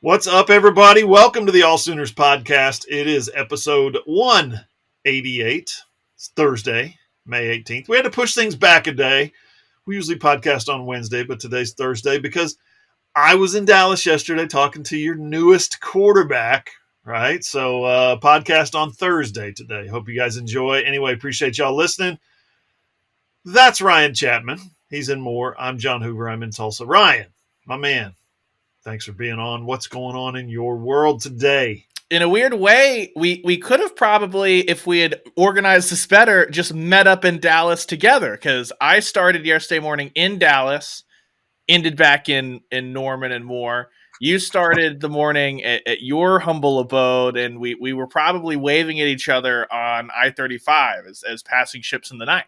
What's up, everybody? Welcome to the AllSooners Podcast. It is episode 188. It's Thursday, May 18th. We had to push things back a day. We usually podcast on Wednesday, but today's Thursday because I was in Dallas yesterday talking to your newest quarterback, right? So podcast on Thursday today. Hope you guys enjoy. Anyway, appreciate y'all listening. That's Ryan Chapman. He's in Moore. I'm John Hoover. I'm in Tulsa. Ryan, my man. Thanks for being on. What's going on in your world today? In a weird way, we could have probably, if we had organized this better, just met up in Dallas together, because I started yesterday morning in Dallas, ended back in Norman and Moore. You started the morning at your humble abode, and we were probably waving at each other on I-35 as passing ships in the night.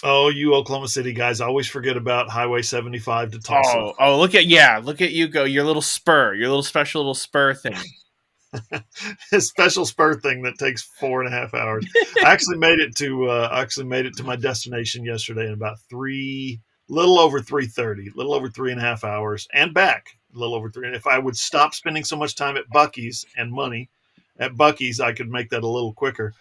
Oh, you Oklahoma City guys always forget about Highway 75 to Tulsa. Oh, look at you go, your little special little spur thing. A special spur thing that takes 4.5 hours. I actually made it to my destination yesterday in about little over 3.5 hours, and back a little over 3. And if I would stop spending so much time at Buc-ee's and money at Buc-ee's, I could make that a little quicker.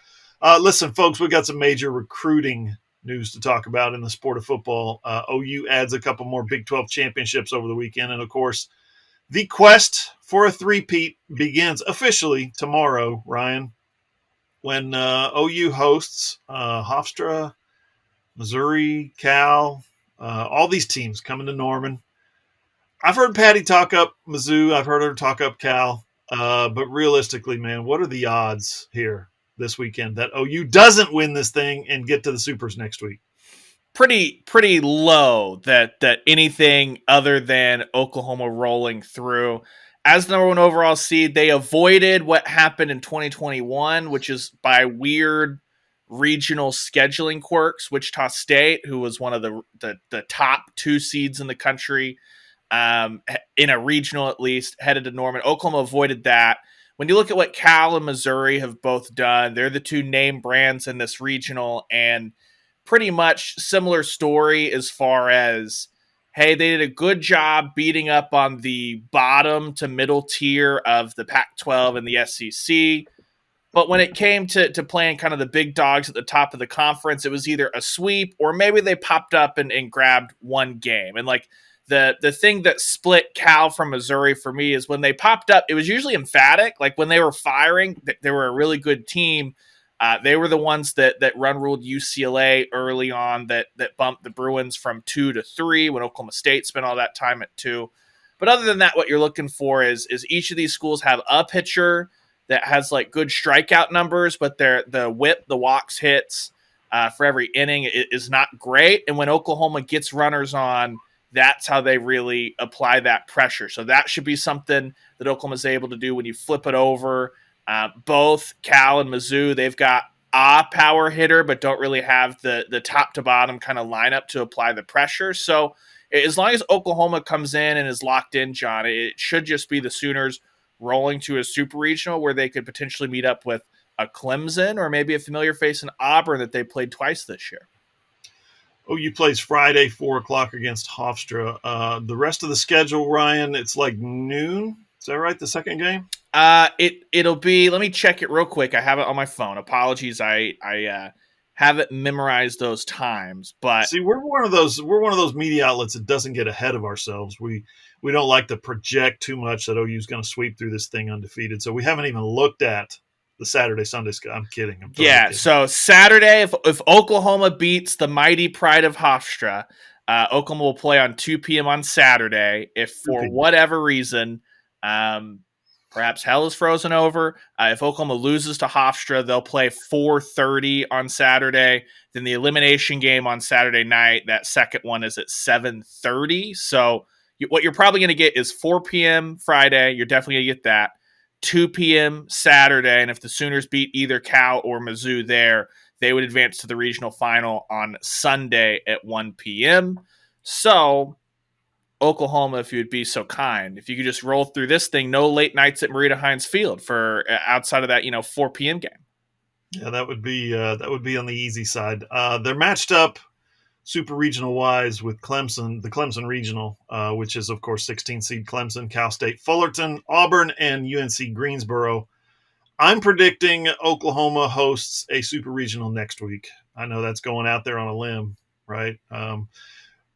Listen, folks, we got some major recruiting news to talk about in the sport of football. OU adds a couple more Big 12 championships over the weekend. And, of course, the quest for a three-peat begins officially tomorrow, Ryan, when OU hosts Hofstra, Missouri, Cal, all these teams coming to Norman. I've heard Patty talk up Mizzou. I've heard her talk up Cal. But realistically, man, what are the odds here this weekend that OU doesn't win this thing and get to the Supers next week? Pretty low that anything other than Oklahoma rolling through. As the number one overall seed, they avoided what happened in 2021, which is by weird regional scheduling quirks. Wichita State, who was one of the top 2 seeds in the country, in a regional at least, headed to Norman. Oklahoma avoided that. When you look at what Cal and Missouri have both done, they're the 2 name brands in this regional, and pretty much similar story as far as, hey, they did a good job beating up on the bottom to middle tier of the Pac-12 and the SEC. But when it came to playing kind of the big dogs at the top of the conference, it was either a sweep or maybe they popped up and grabbed one game. And like, the thing that split Cal from Missouri for me is when they popped up, it was usually emphatic. Like when they were firing, they were a really good team. They were the ones that run ruled UCLA early on, that bumped the Bruins from 2 to 3 when Oklahoma State spent all that time at 2. But other than that, what you're looking for is each of these schools have a pitcher that has like good strikeout numbers, but the whip, the walks, hits for every inning is not great. And when Oklahoma gets runners on, that's how they really apply that pressure. So that should be something that Oklahoma is able to do when you flip it over. Both Cal and Mizzou, they've got a power hitter, but don't really have the top to bottom kind of lineup to apply the pressure. So as long as Oklahoma comes in and is locked in, John, it should just be the Sooners rolling to a super regional where they could potentially meet up with a Clemson or maybe a familiar face in Auburn that they played twice this year. OU plays Friday, 4 o'clock against Hofstra. The rest of the schedule, Ryan, it's like noon. Is that right? The second game? It'll be. Let me check it real quick. I have it on my phone. Apologies, I haven't memorized those times. But see, we're one of those media outlets that doesn't get ahead of ourselves. We don't like to project too much that OU is going to sweep through this thing undefeated. So we haven't even looked at the Saturday, Sunday schedule. I'm kidding. Kidding. So Saturday, if Oklahoma beats the mighty pride of Hofstra, Oklahoma will play on 2 p.m. on Saturday. If for whatever reason, perhaps hell is frozen over, if Oklahoma loses to Hofstra, they'll play 4:30 on Saturday. Then the elimination game on Saturday night, that second one is at 7:30. So what you're probably going to get is 4 p.m. Friday. You're definitely going to get that. 2 p.m. Saturday, and if the Sooners beat either Cal or Mizzou there, they would advance to the regional final on Sunday at 1 p.m. So, Oklahoma, if you'd be so kind, if you could just roll through this thing, no late nights at Marita Hines Field for outside of that, 4 p.m. game. Yeah, that would be on the easy side. They're matched up super regional wise with Clemson, the Clemson regional, which is of course 16 seed Clemson, Cal State, Fullerton, Auburn, and UNC Greensboro. I'm predicting Oklahoma hosts a super regional next week. I know that's going out there on a limb, right?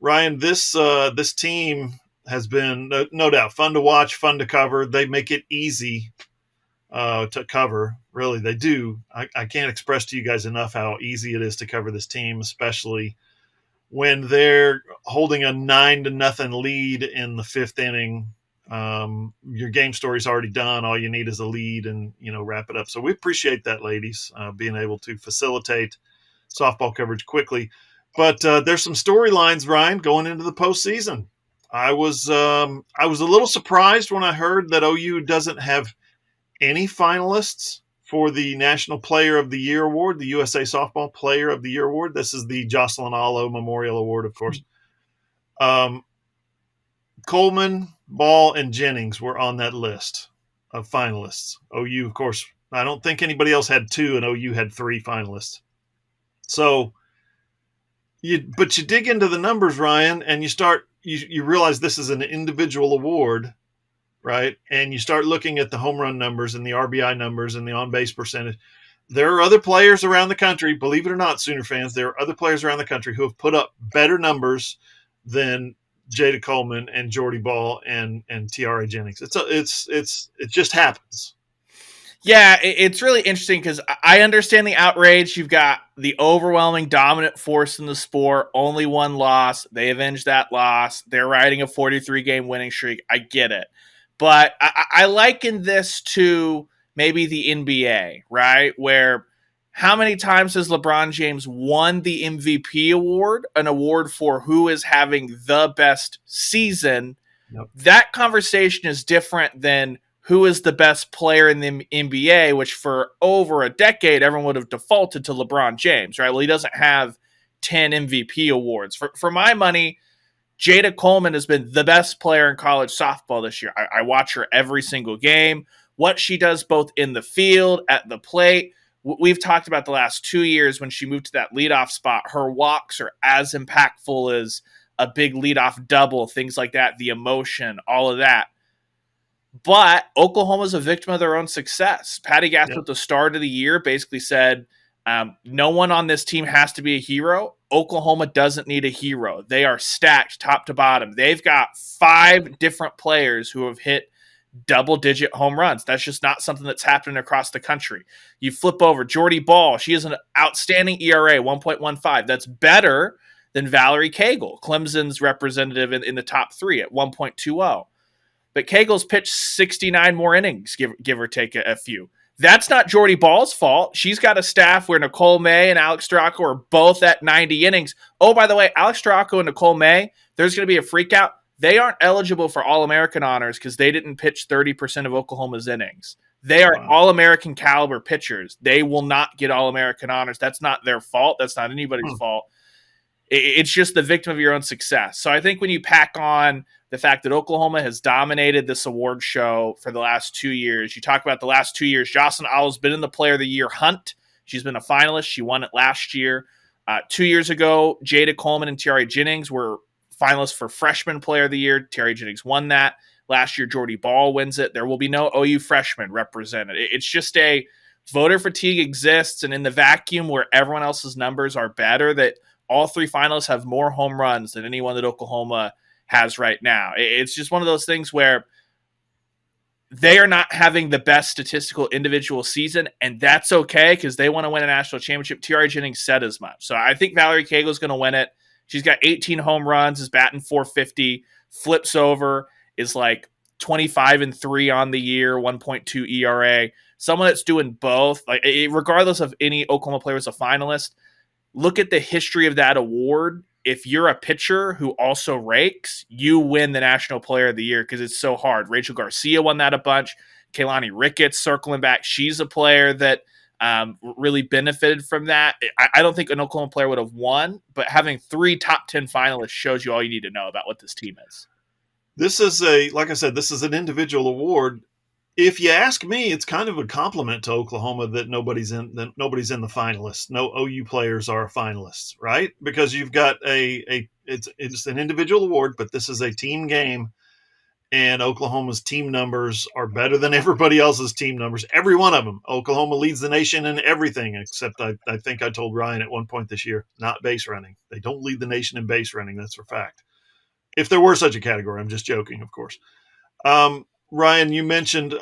Ryan, this team has been no doubt fun to watch, fun to cover. They make it easy to cover. Really, they do. I can't express to you guys enough how easy it is to cover this team, especially when they're holding a 9-0 lead in the 5th inning. Your game story's already done. All you need is a lead and, wrap it up. So we appreciate that, ladies, being able to facilitate softball coverage quickly. But there's some storylines, Ryan, going into the postseason. I was a little surprised when I heard that OU doesn't have any finalists for the National Player of the Year Award, the USA Softball Player of the Year Award. This is the Jocelyn Allo Memorial Award, of course. Coleman, Bahl, and Jennings were on that list of finalists. OU, of course, I don't think anybody else had 2, and OU had 3 finalists. So, but you dig into the numbers, Ryan, and you realize this is an individual award, right? And you start looking at the home run numbers and the RBI numbers and the on-base percentage. There are other players around the country, believe it or not, Sooner fans, there are other players around the country who have put up better numbers than Jada Coleman and Jordy Bahl and Tiara Jennings. It just happens. Yeah, it's really interesting because I understand the outrage. You've got the overwhelming dominant force in the sport, only one loss. They avenged that loss. They're riding a 43-game winning streak. I get it. But I liken this to maybe the NBA, right? Where how many times has LeBron James won the MVP award, an award for who is having the best season? Yep. That conversation is different than who is the best player in the NBA, which for over a decade, everyone would have defaulted to LeBron James, right? Well, he doesn't have 10 MVP awards. For my money, Jada Coleman has been the best player in college softball this year. I watch her every single game. What she does both in the field, at the plate. We've talked about the last 2 years when she moved to that leadoff spot. Her walks are as impactful as a big leadoff double, things like that, the emotion, all of that. But Oklahoma's a victim of their own success. Patty Gaskell at the start of the year basically said, no one on this team has to be a hero. Oklahoma doesn't need a hero. They are stacked top to bottom. They've got 5 different players who have hit double-digit home runs. That's just not something that's happening across the country. You flip over Jordy Bahl. She has an outstanding ERA, 1.15. That's better than Valerie Cagle, Clemson's representative in the top 3 at 1.20. But Cagle's pitched 69 more innings, give or take a few. That's not Jordy Bahl's fault. She's got a staff where Nicole May and Alex Stracco are both at 90 innings. Oh, by the way, Alex Stracco and Nicole May, there's going to be a freak out. They aren't eligible for All-American honors because they didn't pitch 30% of Oklahoma's innings. They are All-American caliber pitchers. They will not get All-American honors. That's not their fault. That's not anybody's fault. It's just the victim of your own success. So I think when you pack on the fact that Oklahoma has dominated this award show for the last 2 years, you talk about the last 2 years, Jocelyn Allo's been in the Player of the Year hunt. She's been a finalist. She won it last year. 2 years ago, Jada Coleman and Tiara Jennings were finalists for Freshman Player of the Year. Tiara Jennings won that. Last year, Jordy Bahl wins it. There will be no OU freshmen represented. It's just a voter fatigue exists, and in the vacuum where everyone else's numbers are better, that all 3 finalists have more home runs than anyone that Oklahoma has right now. It's just one of those things where they are not having the best statistical individual season, and that's okay because they want to win a national championship. Tiara Jennings said as much. So I think Valerie Cagle is going to win it. She's got 18 home runs, is batting .450, flips over, is like 25-3 on the year, 1.2 ERA. Someone that's doing both, like regardless of any Oklahoma player as a finalist, look at the history of that award. If you're a pitcher who also rakes, you win the National Player of the Year because it's so hard. Rachel Garcia won that a bunch. Kaylani Ricketts circling back. She's a player that really benefited from that. I don't think an Oklahoma player would have won, but having 3 top 10 finalists shows you all you need to know about what this team is. This is like I said, this is an individual award. If you ask me, it's kind of a compliment to Oklahoma that nobody's in the finalists. No OU players are finalists, right? Because you've got it's an individual award, but this is a team game, and Oklahoma's team numbers are better than everybody else's team numbers. Every one of them. Oklahoma leads the nation in everything, except I think I told Ryan at one point this year, not base running. They don't lead the nation in base running. That's for fact. If there were such a category, I'm just joking, of course. Ryan, you mentioned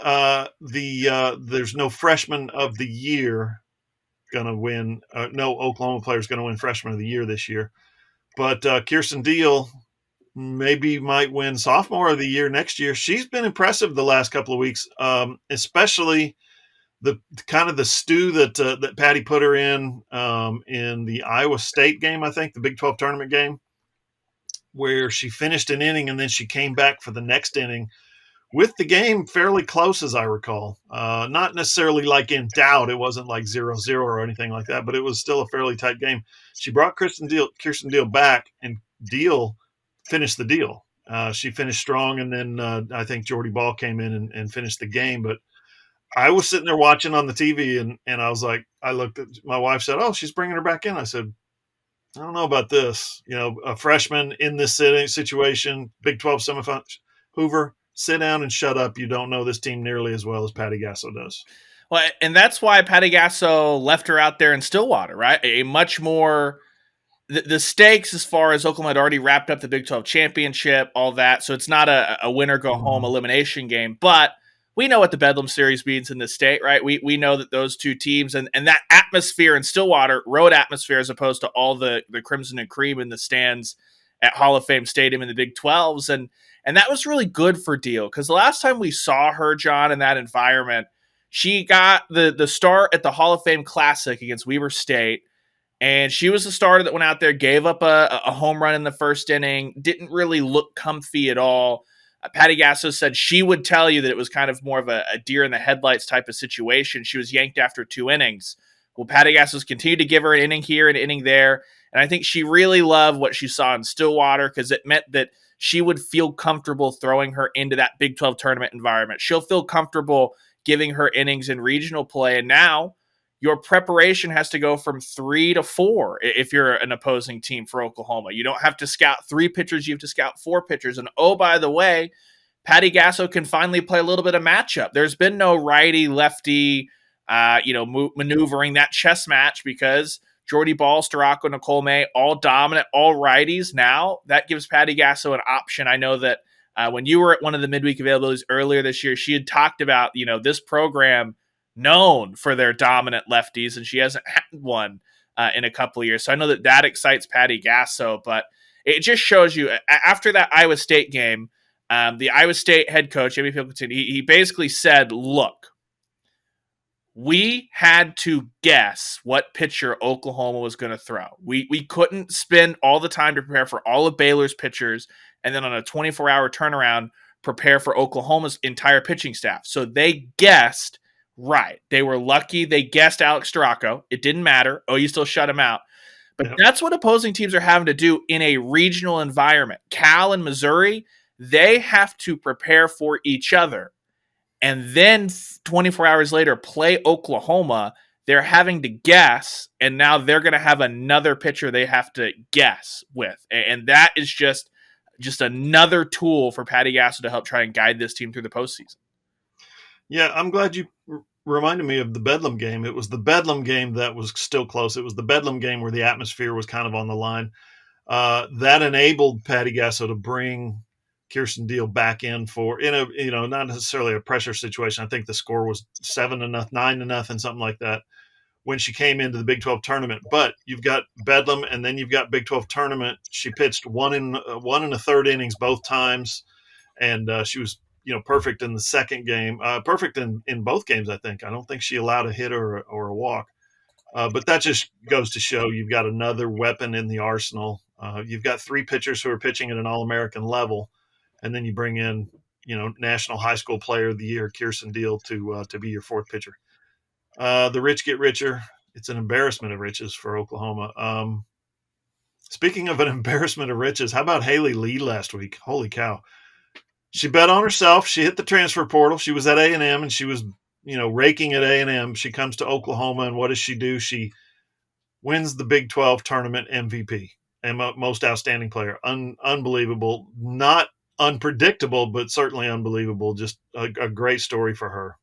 there's no freshman of the year going to win. No Oklahoma player is going to win freshman of the year this year. But Kirsten Deal maybe might win sophomore of the year next year. She's been impressive the last couple of weeks, especially the kind of the stew that Patty put her in the Iowa State game, I think, the Big 12 tournament game, where she finished an inning and then she came back for the next inning with the game fairly close, as I recall. Not necessarily like in doubt. It wasn't like 0-0 or anything like that, but it was still a fairly tight game. She brought Kirsten Deal back, and Deal finished the deal. She finished strong, and then I think Jordy Bahl came in and finished the game. But I was sitting there watching on the TV, and I was like, I looked at my wife, said, "Oh, she's bringing her back in." I said, "I don't know about this. A freshman in this situation, Big 12 semifinal. Hoover, sit down and shut up. You don't know this team nearly as well as Patty Gasso does." Well, and that's why Patty Gasso left her out there in Stillwater, right? A much more the stakes as far as Oklahoma had already wrapped up the Big 12 championship, all that. So it's not a winner go home elimination game, but we know what the Bedlam series means in the state, right? We know that those two teams and that atmosphere in Stillwater, road atmosphere, as opposed to all the crimson and cream in the stands at Hall of Fame Stadium in the Big 12s. And that was really good for Deal, because the last time we saw her, John, in that environment, she got the start at the Hall of Fame Classic against Weber State, and she was the starter that went out there, gave up a home run in the first inning, didn't really look comfy at all. Patty Gasso said she would tell you that it was kind of more of a deer in the headlights type of situation. She was yanked after 2 innings. Well, Patty Gasso's continued to give her an inning here, an inning there, and I think she really loved what she saw in Stillwater, because it meant that she would feel comfortable throwing her into that Big 12 tournament environment. She'll feel comfortable giving her innings in regional play, and now your preparation has to go from 3 to 4 if you're an opposing team for Oklahoma. You don't have to scout 3 pitchers, you have to scout 4 pitchers. And oh, by the way, Patty Gasso can finally play a little bit of matchup. There's been no righty-lefty maneuvering, that chess match, because Jordy Bahl, Storako, Nicole May, all dominant, all righties. Now that gives Patty Gasso an option. I know that when you were at one of the midweek availabilities earlier this year, she had talked about, this program known for their dominant lefties, and she hasn't had one in a couple of years. So I know that excites Patty Gasso, but it just shows you after that Iowa State game, the Iowa State head coach, Jimmy Pilkington, he basically said, look, we had to guess what pitcher Oklahoma was going to throw. We couldn't spend all the time to prepare for all of Baylor's pitchers and then on a 24-hour turnaround prepare for Oklahoma's entire pitching staff. So they guessed right. They were lucky. They guessed Alex Storako. It didn't matter. You still shut him out. But That's what opposing teams are having to do in a regional environment. Cal and Missouri, they have to prepare for each other. And then 24 hours later, play Oklahoma. They're having to guess, and now they're going to have another pitcher they have to guess with. And that is just another tool for Patty Gasso to help try and guide this team through the postseason. Yeah, I'm glad you reminded me of the Bedlam game. It was the Bedlam game that was still close. It was the Bedlam game where the atmosphere was kind of on the line. That enabled Patty Gasso to bring Kirsten Deal back in not necessarily a pressure situation. I think the score was 7-0, 9-0, something like that when she came into the Big 12 tournament. But you've got Bedlam, and then you've got Big 12 tournament. She pitched 1 and a third innings both times, and she was perfect in the second game, perfect in both games. I don't think she allowed a hit or a walk. But that just goes to show you've got another weapon in the arsenal. You've got 3 pitchers who are pitching at an All-American level. And then you bring in, National High School Player of the Year, Kirsten Deal, to be your 4th pitcher. The rich get richer. It's an embarrassment of riches for Oklahoma. Speaking of an embarrassment of riches, how about Haley Lee last week? Holy cow. She bet on herself. She hit the transfer portal. She was at A&M, and she was, raking at A&M. She comes to Oklahoma, and what does she do? She wins the Big 12 tournament MVP and most outstanding player. Unbelievable. Not unpredictable, but certainly unbelievable. Just a great story for her.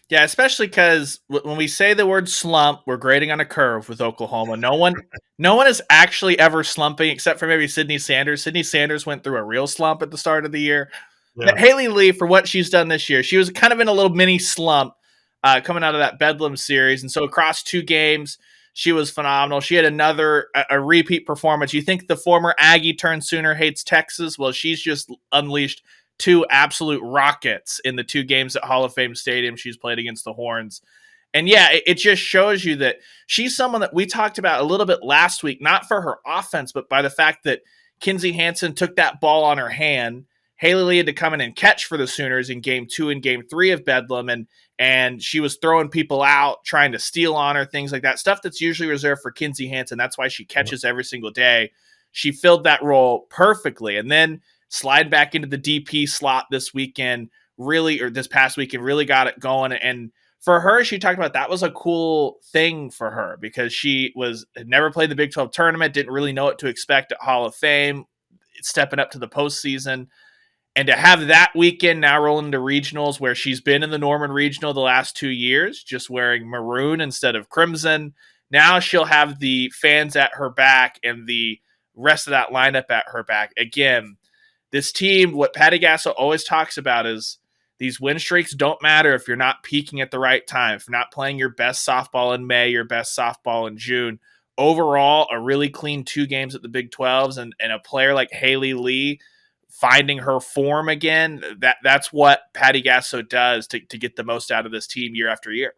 Yeah, especially because when we say the word slump, we're grading on a curve with Oklahoma. No one is actually ever slumping except for maybe Sydney Sanders. Sydney Sanders went through a real slump at the start of the year. Yeah. But Haley Lee, for what she's done this year, she was kind of in a little mini slump coming out of that Bedlam series. And so across 2 games, she was phenomenal. She had a repeat performance. You think the former Aggie turned Sooner hates Texas? Well, she's just unleashed 2 absolute rockets in the 2 games at Hall of Fame Stadium she's played against the Horns. And yeah, it just shows you that she's someone that we talked about a little bit last week, not for her offense, but by the fact that Kinsey Hansen took that ball on her hand. Haley Lee had to come in and catch for the Sooners in game 2 and game 3 of Bedlam, and she was throwing people out, trying to steal on her, things like that, stuff that's usually reserved for Kinsey Hansen. That's why she catches every single day. She filled that role perfectly, and then slide back into the DP slot this past weekend, really got it going. And for her, she talked about that was a cool thing for her because she had never played the Big 12 tournament, didn't really know what to expect at Hall of Fame, stepping up to the postseason. And to have that weekend now roll into regionals where she's been in the Norman Regional the last 2 years, just wearing maroon instead of crimson. Now she'll have the fans at her back and the rest of that lineup at her back. Again, this team, what Patty Gasso always talks about is these win streaks don't matter if you're not peaking at the right time, if you're not playing your best softball in May, your best softball in June. Overall, a really clean 2 games at the Big 12s and a player like Haley Lee finding her form again, that's what Patty Gasso does to get the most out of this team year after year.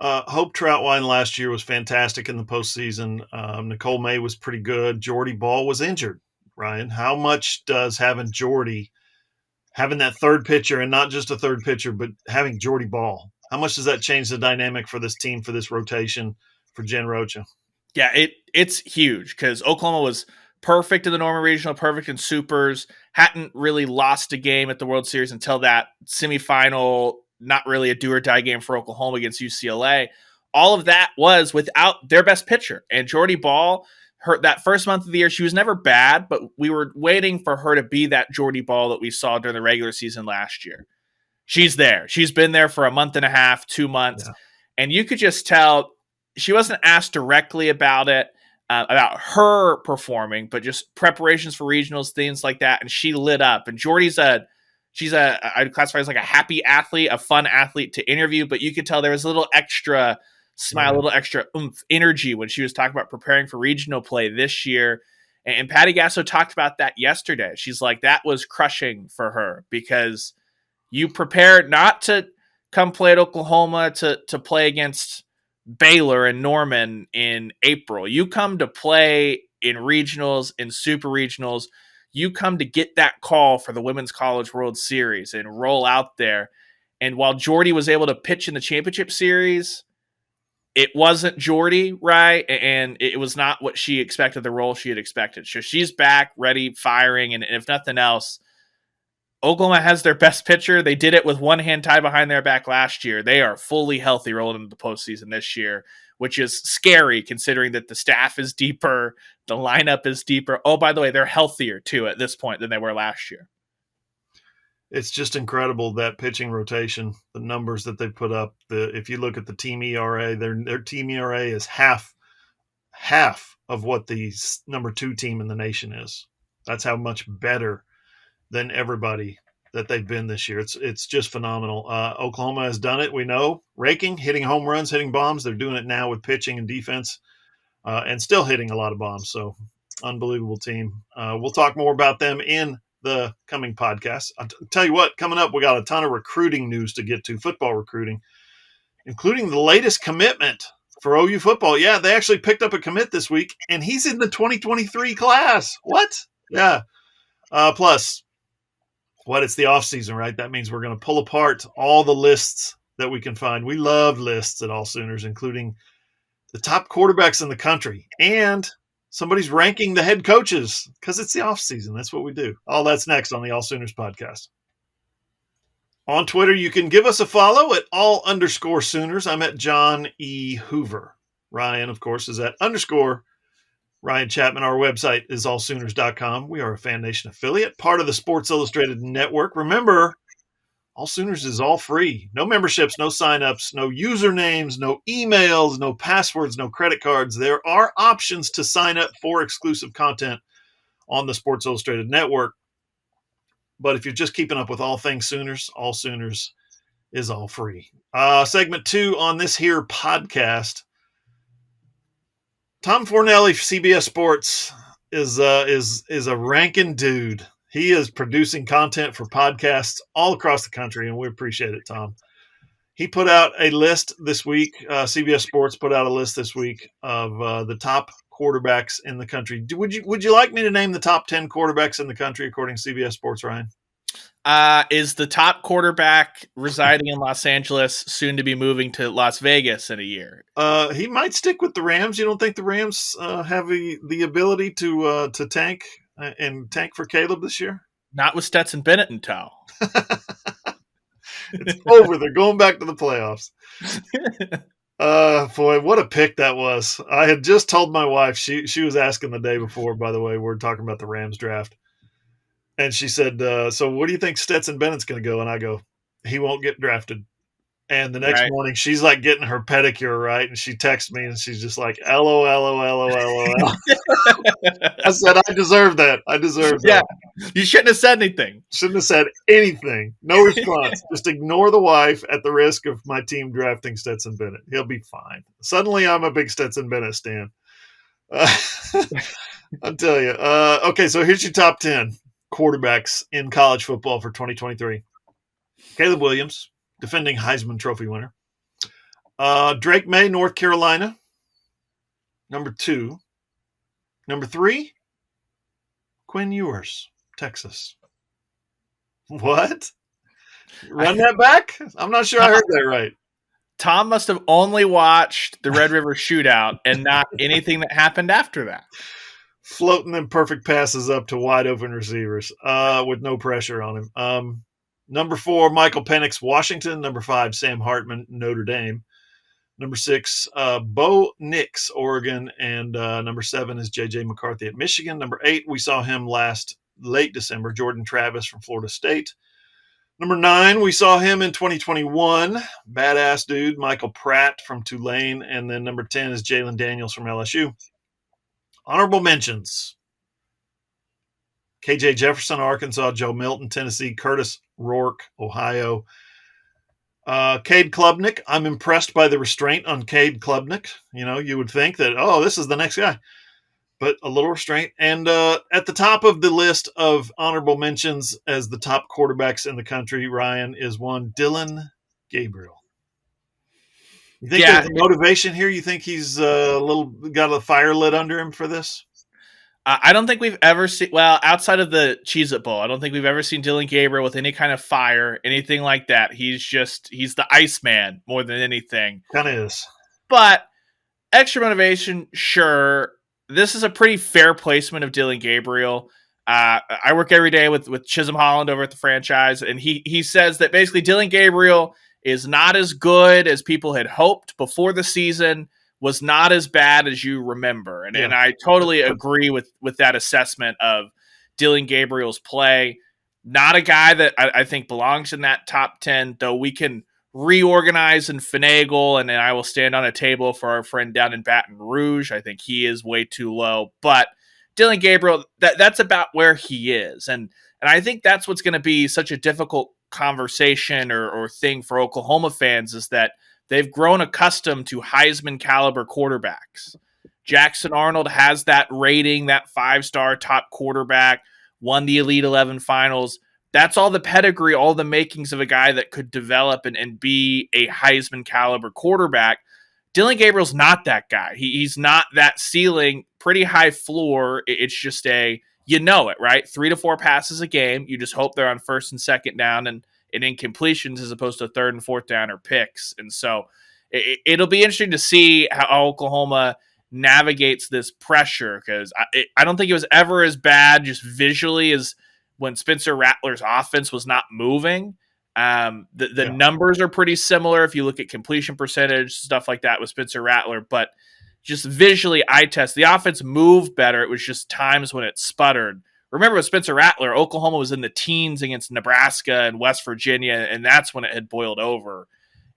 Hope Troutwine last year was fantastic in the postseason. Nicole May was pretty good. Jordy Bahl was injured. Ryan, how much does having that third pitcher, and not just a third pitcher, but having Jordy Bahl, how much does that change the dynamic for this team, for this rotation, for Jen Rocha? Yeah, it's huge because Oklahoma was perfect in the Norman Regional, perfect in Supers, hadn't really lost a game at the World Series until that semifinal, not really a do-or-die game for Oklahoma against UCLA. All of that was without their best pitcher. And Jordy Bahl, that first month of the year, she was never bad, but we were waiting for her to be that Jordy Bahl that we saw during the regular season last year. She's there. She's been there for a month and a half, 2 months. Yeah. And you could just tell she wasn't asked directly about it, about her performing, but just preparations for regionals, things like that. And she lit up. And Jordy's I'd classify as like a happy athlete, a fun athlete to interview, but you could tell there was a little extra smile, a little extra oomph, energy when she was talking about preparing for regional play this year. And Patty Gasso talked about that yesterday. She's like, that was crushing for her because you prepared not to come play at Oklahoma to play against Baylor and Norman in April. You come to play in regionals, in super regionals. You come to get that call for the Women's College World Series and roll out there. And while Jordy was able to pitch in the championship series, it wasn't Jordy, right? And it was not what she expected, the role she had expected. So she's back, ready, firing. And if nothing else, Oklahoma has their best pitcher. They did it with one hand tied behind their back last year. They are fully healthy rolling into the postseason this year, which is scary considering that the staff is deeper, the lineup is deeper. Oh, by the way, they're healthier too at this point than they were last year. It's just incredible, that pitching rotation, the numbers that they put up. If you look at the team ERA, their team ERA is half of what the number 2 team in the nation is. That's how much better than everybody that they've been this year. It's just phenomenal. Oklahoma has done it. We know, raking, hitting home runs, hitting bombs. They're doing it now with pitching and defense, and still hitting a lot of bombs. So unbelievable team. We'll talk more about them in the coming podcast. I'll tell you what, coming up, we got a ton of recruiting news to get to, football recruiting, including the latest commitment for OU football. Yeah, they actually picked up a commit this week, and he's in the 2023 class. What? Yeah. Plus, it's the off season, right? That means we're going to pull apart all the lists that we can find. We love lists at AllSooners, including the top quarterbacks in the country and Somebody's ranking the head coaches because it's the off season. That's what we do. All that's next on the AllSooners podcast. On Twitter, you can give us a follow at @all_Sooners. I'm at John E. Hoover. Ryan, of course, is at _Ryan Chapman. Our website is allsooners.com. We are a Fan Nation affiliate, part of the Sports Illustrated Network. Remember, AllSooners is all free. No memberships, no signups, no usernames, no emails, no passwords, no credit cards. There are options to sign up for exclusive content on the Sports Illustrated Network. But if you're just keeping up with all things Sooners, AllSooners is all free. Segment 2 on this here podcast. Tom Fornelli for CBS Sports is a ranking dude. He is producing content for podcasts all across the country, and we appreciate it, Tom. He put out a list this week. CBS Sports put out a list this week of the top quarterbacks in the country. Would you like me to name the top 10 quarterbacks in the country according to CBS Sports, Ryan? Is the top quarterback residing in Los Angeles soon to be moving to Las Vegas in a year? He might stick with the Rams. You don't think the Rams have the ability to tank and tank for Caleb this year? Not with Stetson Bennett in tow. It's over. They're going back to the playoffs. Boy, what a pick that was. I had just told my wife, she was asking the day before, by the way, we're talking about the Rams draft. And she said, so where do you think Stetson Bennett's going to go? And I go, he won't get drafted. And the next morning, she's like getting her pedicure, right? And she texts me, and she's just like, LOL. I said, I deserve that. Yeah, you shouldn't have said anything. Shouldn't have said anything. No response. Just ignore the wife at the risk of my team drafting Stetson Bennett. He'll be fine. Suddenly, I'm a big Stetson Bennett stan. I'll tell you. Okay, so here's your top 10 quarterbacks in college football for 2023. Caleb Williams, defending Heisman Trophy winner. Drake May, North Carolina. Number 2. Number 3, Quinn Ewers, Texas. What? Run that back? I'm not sure I heard that right. Tom must have only watched the Red River Shootout and not anything that happened after that. Floating them perfect passes up to wide open receivers with no pressure on him. Number 4, Michael Penix, Washington. Number 5, Sam Hartman, Notre Dame. Number 6, Bo Nix, Oregon. And number 7 is J.J. McCarthy at Michigan. Number 8, we saw him late December, Jordan Travis from Florida State. Number 9, we saw him in 2021. Badass dude, Michael Pratt from Tulane. And then number 10 is Jalen Daniels from LSU. Honorable mentions. KJ Jefferson, Arkansas. Joe Milton, Tennessee. Curtis Rourke, Ohio. Cade Klubnik. I'm impressed by the restraint on Cade Klubnik. You know, you would think that, this is the next guy. But a little restraint. And at the top of the list of honorable mentions as the top quarterbacks in the country, Ryan, is one Dillon Gabriel. You think there's motivation here? You think he's got a fire lit under him for this? I don't think we've ever seen, outside of the Cheez-It Bowl, I don't think we've ever seen Dillon Gabriel with any kind of fire, anything like that. He's the Iceman more than anything. Kind of is. But extra motivation, sure. This is a pretty fair placement of Dillon Gabriel. I work every day with Chisholm Holland over at the franchise, and he says that basically Dillon Gabriel is not as good as people had hoped before the season, was not as bad as you remember. And I totally agree with that assessment of Dillon Gabriel's play. Not a guy that I think belongs in that top 10, though we can reorganize and finagle, and then I will stand on a table for our friend down in Baton Rouge. I think he is way too low. But Dillon Gabriel, that's about where he is. And I think that's what's going to be such a difficult conversation or thing for Oklahoma fans, is that they've grown accustomed to Heisman caliber quarterbacks. Jackson Arnold has that rating, that 5-star top quarterback, won the Elite 11 finals. That's all the pedigree, all the makings of a guy that could develop and be a Heisman caliber quarterback. Dillon Gabriel's not that guy. He's not that ceiling, pretty high floor. It's just you know it, right? 3 to 4 passes a game. You just hope they're on first and second down and incompletions as opposed to third and fourth down or picks. And so it'll be interesting to see how Oklahoma navigates this pressure, because I don't think it was ever as bad just visually as when Spencer Rattler's offense was not moving. The numbers are pretty similar if you look at completion percentage, stuff like that with Spencer Rattler, but just visually, eye test, the offense moved better. It was just times when it sputtered. Remember with Spencer Rattler, Oklahoma was in the teens against Nebraska and West Virginia, and that's when it had boiled over.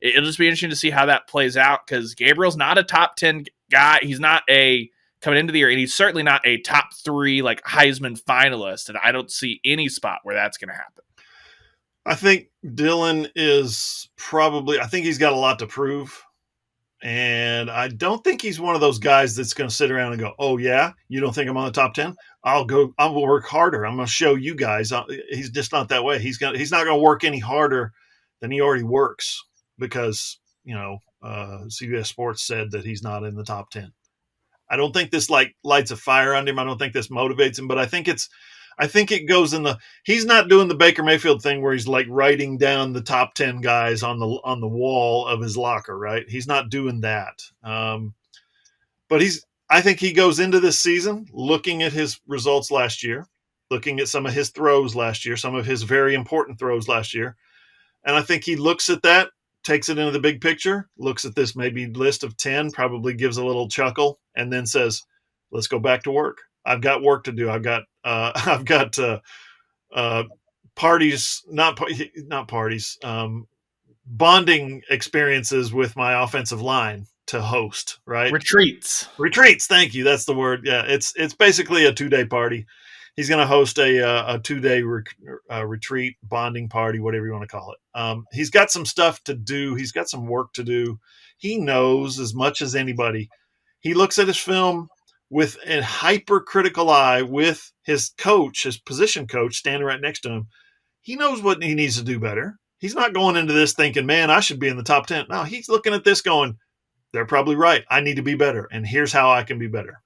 It'll just be interesting to see how that plays out, because Gabriel's not a top 10 guy. He's not coming into the year, and he's certainly not a top 3 like Heisman finalist, and I don't see any spot where that's going to happen. I think Dylan is I think he's got a lot to prove. And I don't think he's one of those guys that's going to sit around and go, oh, yeah, you don't think I'm on the top 10? I will work harder. I'm going to show you guys. He's just not that way. He's not going to work any harder than he already works, because, CBS Sports said that he's not in the top 10. I don't think this lights a fire under him. I don't think this motivates him, but I think it goes he's not doing the Baker Mayfield thing where he's like writing down the top 10 guys on the wall of his locker, right? He's not doing that. But I think he goes into this season looking at his results last year, looking at some of his throws last year, some of his very important throws last year. And I think he looks at that, takes it into the big picture, looks at this maybe list of 10, probably gives a little chuckle, and then says, let's go back to work. I've got work to do. I've got parties, not parties, bonding experiences with my offensive line to host, right? Retreats. Thank you. That's the word. Yeah. It's basically a 2-day party. He's going to host a 2-day retreat, bonding party, whatever you want to call it. He's got some stuff to do. He's got some work to do. He knows as much as anybody. He looks at his film with a hypercritical eye, with his coach, his position coach, standing right next to him. He knows what he needs to do better. He's not going into this thinking, man, I should be in the top 10. No, he's looking at this going, they're probably right. I need to be better, and here's how I can be better.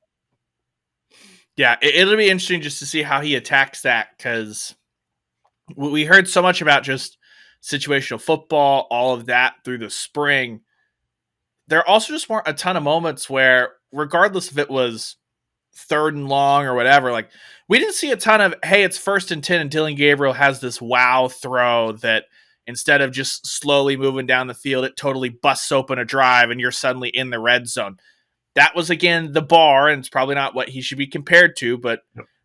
Yeah, it'll be interesting just to see how he attacks that, because we heard so much about just situational football, all of that through the spring. There also just weren't a ton of moments where, regardless if it was 3rd and long or whatever, like we didn't see a ton of, hey, it's 1st and 10 and Dylan Gabriel has this wow throw that instead of just slowly moving down the field, it totally busts open a drive and you're suddenly in the red zone. That was, again, the bar, and it's probably not what he should be compared to, but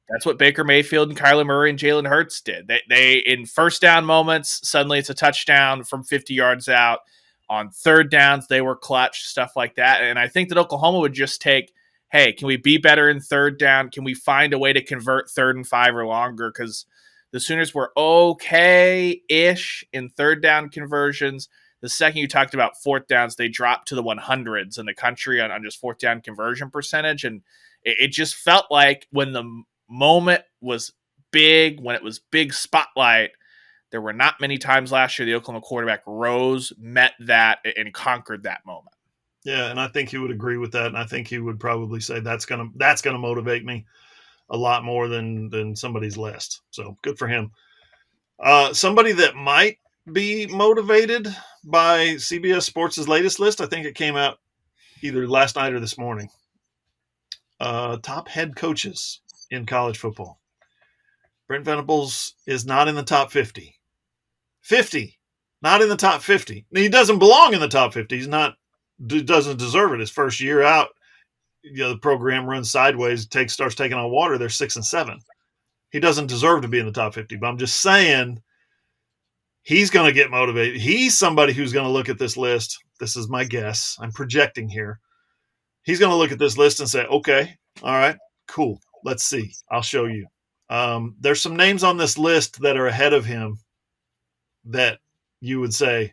that's what Baker Mayfield and Kyler Murray and Jalen Hurts did. They in first down moments, suddenly it's a touchdown from 50 yards out. On 3rd downs, they were clutch, stuff like that. And I think that Oklahoma would just take, hey, can we be better in 3rd down? Can we find a way to convert 3rd and 5 or longer? Because the Sooners were okay-ish in 3rd down conversions. The second you talked about 4th downs, they dropped to the 100s in the country on just 4th down conversion percentage. And it just felt like when the moment was big, when it was big spotlight, there were not many times last year the Oklahoma quarterback rose, met that, and conquered that moment. Yeah, and I think he would agree with that, and I think he would probably say that's gonna motivate me a lot more than somebody's list. So good for him. Somebody that might be motivated by CBS Sports' latest list, I think it came out either last night or this morning. Top head coaches in college football. Brent Venables is not in the top 50. 50, not in the top 50. He doesn't belong in the top 50. Doesn't deserve it. His first year out, the program runs sideways, starts taking on water. They're 6-7. He doesn't deserve to be in the top 50. But I'm just saying, he's going to get motivated. He's somebody who's going to look at this list. This is my guess. I'm projecting here. He's going to look at this list and say, okay, all right, cool. Let's see. I'll show you. There's some names on this list that are ahead of him that you would say,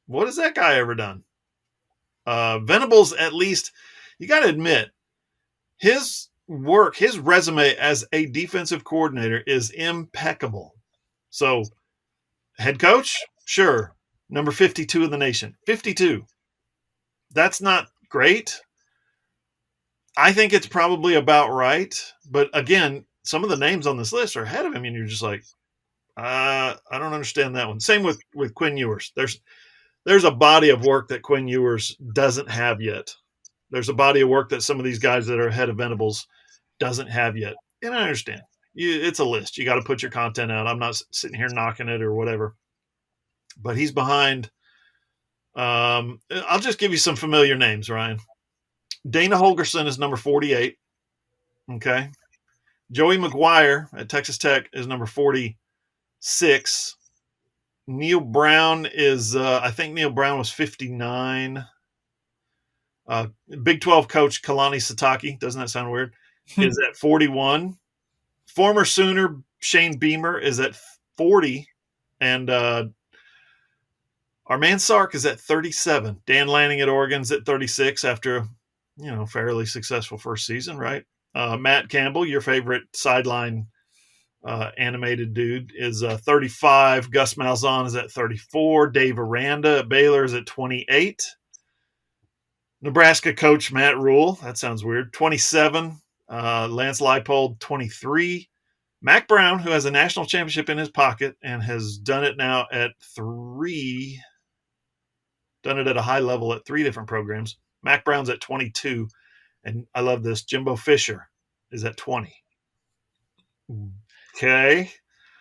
what has that guy ever done? Venables, at least, you got to admit, his work, his resume as a defensive coordinator is impeccable. So, head coach, sure, number 52 in the nation. 52. That's not great. I think it's probably about right. But again, some of the names on this list are ahead of him, and you're just like, I don't understand that one. Same with Quinn Ewers. There's a body of work that Quinn Ewers doesn't have yet. There's a body of work that some of these guys that are ahead of Venables doesn't have yet. And I understand. It's a list. You got to put your content out. I'm not sitting here knocking it or whatever. But he's behind. I'll just give you some familiar names, Ryan. Dana Holgerson is number 48. Okay. Joey McGuire at Texas Tech is number 46. Neil Brown is, I think Neil Brown was 59. Big 12 coach Kalani Sitake, doesn't that sound weird, is at 41. Former Sooner Shane Beamer is at 40. And our man Sark is at 37. Dan Lanning at Oregon's at 36 after, fairly successful first season, right? Matt Campbell, your favorite sideline animated dude, is 35. Gus Malzahn is at 34. Dave Aranda at Baylor is at 28. Nebraska coach Matt Rule, that sounds weird, 27. Lance Leipold, 23. Mac Brown, who has a national championship in his pocket and has done it now at a high level at 3 different programs. Mac Brown's at 22. And I love this. Jimbo Fisher is at 20. Okay.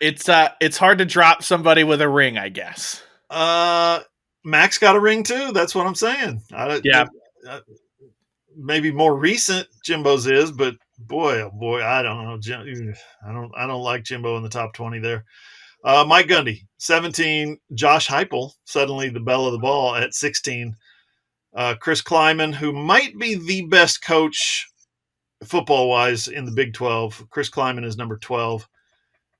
It's hard to drop somebody with a ring, I guess. Mac's got a ring too. That's what I'm saying. Maybe more recent Jimbo's is, but boy, oh boy, I don't know. I don't like Jimbo in the top 20 there. Mike Gundy, 17. Josh Heupel, suddenly the belle of the ball at 16. Chris Kleiman, who might be the best coach football-wise in the Big 12. Chris Kleiman is number 12.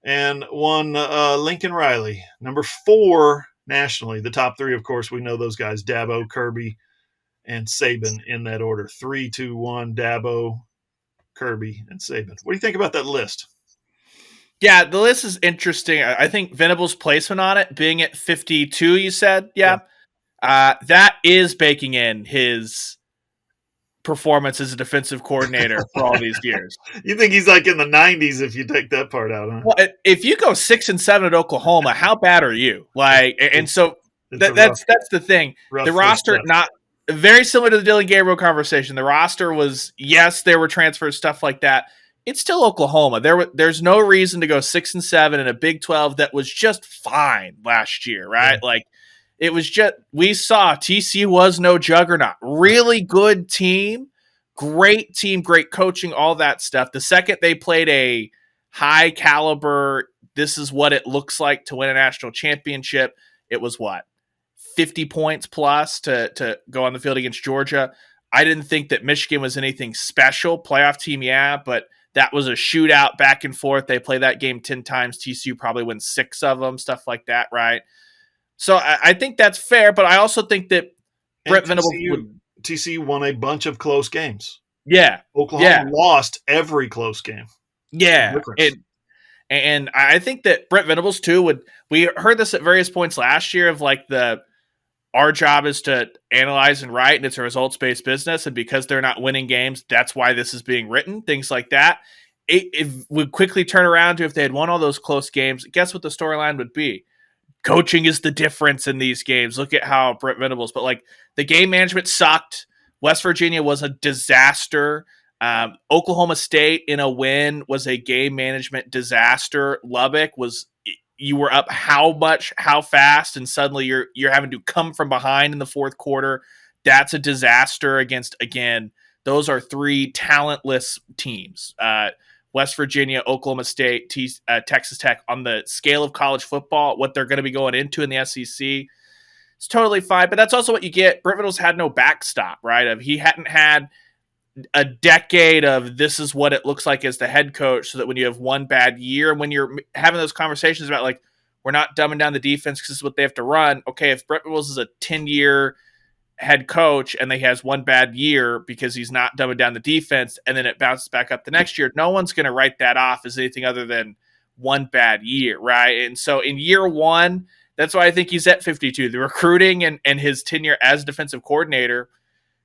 And one Lincoln Riley, number 4 nationally. The top 3, of course, we know those guys, Dabo, Kirby, and Saban in that order. 3, 2, 1, Dabo, Kirby, and Saban. What do you think about that list? Yeah, the list is interesting. I think Venables' placement on it, being at 52, you said? Yeah. That is baking in his performance as a defensive coordinator for all these years. You think he's like in the 90s if you take that part out, huh? Well, if you go 6-7 at Oklahoma, how bad are you? That's the thing. The roster, not very similar to the Dylan Gabriel conversation. The roster was, yes, there were transfers, stuff like that. It's still Oklahoma. There's no reason to go 6-7 in a Big 12 that was just fine last year, right? Yeah. It was just, we saw TCU was no juggernaut. Really good team, great coaching, all that stuff. The second they played a high caliber, this is what it looks like to win a national championship, it was what? 50 points plus to go on the field against Georgia. I didn't think that Michigan was anything special. Playoff team, yeah, but that was a shootout back and forth. They play that game 10 times. TCU probably wins 6 of them, stuff like that, right? So I think that's fair, but I also think that Brent Venables TCU won a bunch of close games. Yeah. Oklahoma lost every close game. Yeah. And I think that Brent Venables too we heard this at various points last year of our job is to analyze and write, and it's a results-based business, and because they're not winning games, that's why this is being written, things like that. It would quickly turn around to if they had won all those close games, guess what the storyline would be? Coaching is the difference in these games. Look at how Brent Venables, but the game management sucked. West Virginia was a disaster. Oklahoma State in a win was a game management disaster. Lubbock you were up how fast, and suddenly you're having to come from behind in the fourth quarter. That's a disaster against, again, those are 3 talentless teams. West Virginia, Oklahoma State, Texas Tech, on the scale of college football, what they're going to be going into in the SEC, it's totally fine. But that's also what you get. Brent Venables had no backstop, right? He hadn't had a decade of this is what it looks like as the head coach, so that when you have one bad year, and when you're having those conversations about we're not dumbing down the defense because this is what they have to run. Okay, if Brent Venables is a 10-year head coach and he has one bad year because he's not dumbing down the defense, and then it bounces back up the next year, no one's going to write that off as anything other than one bad year, right? And so in year one, that's why I think he's at 52. The recruiting and his tenure as defensive coordinator,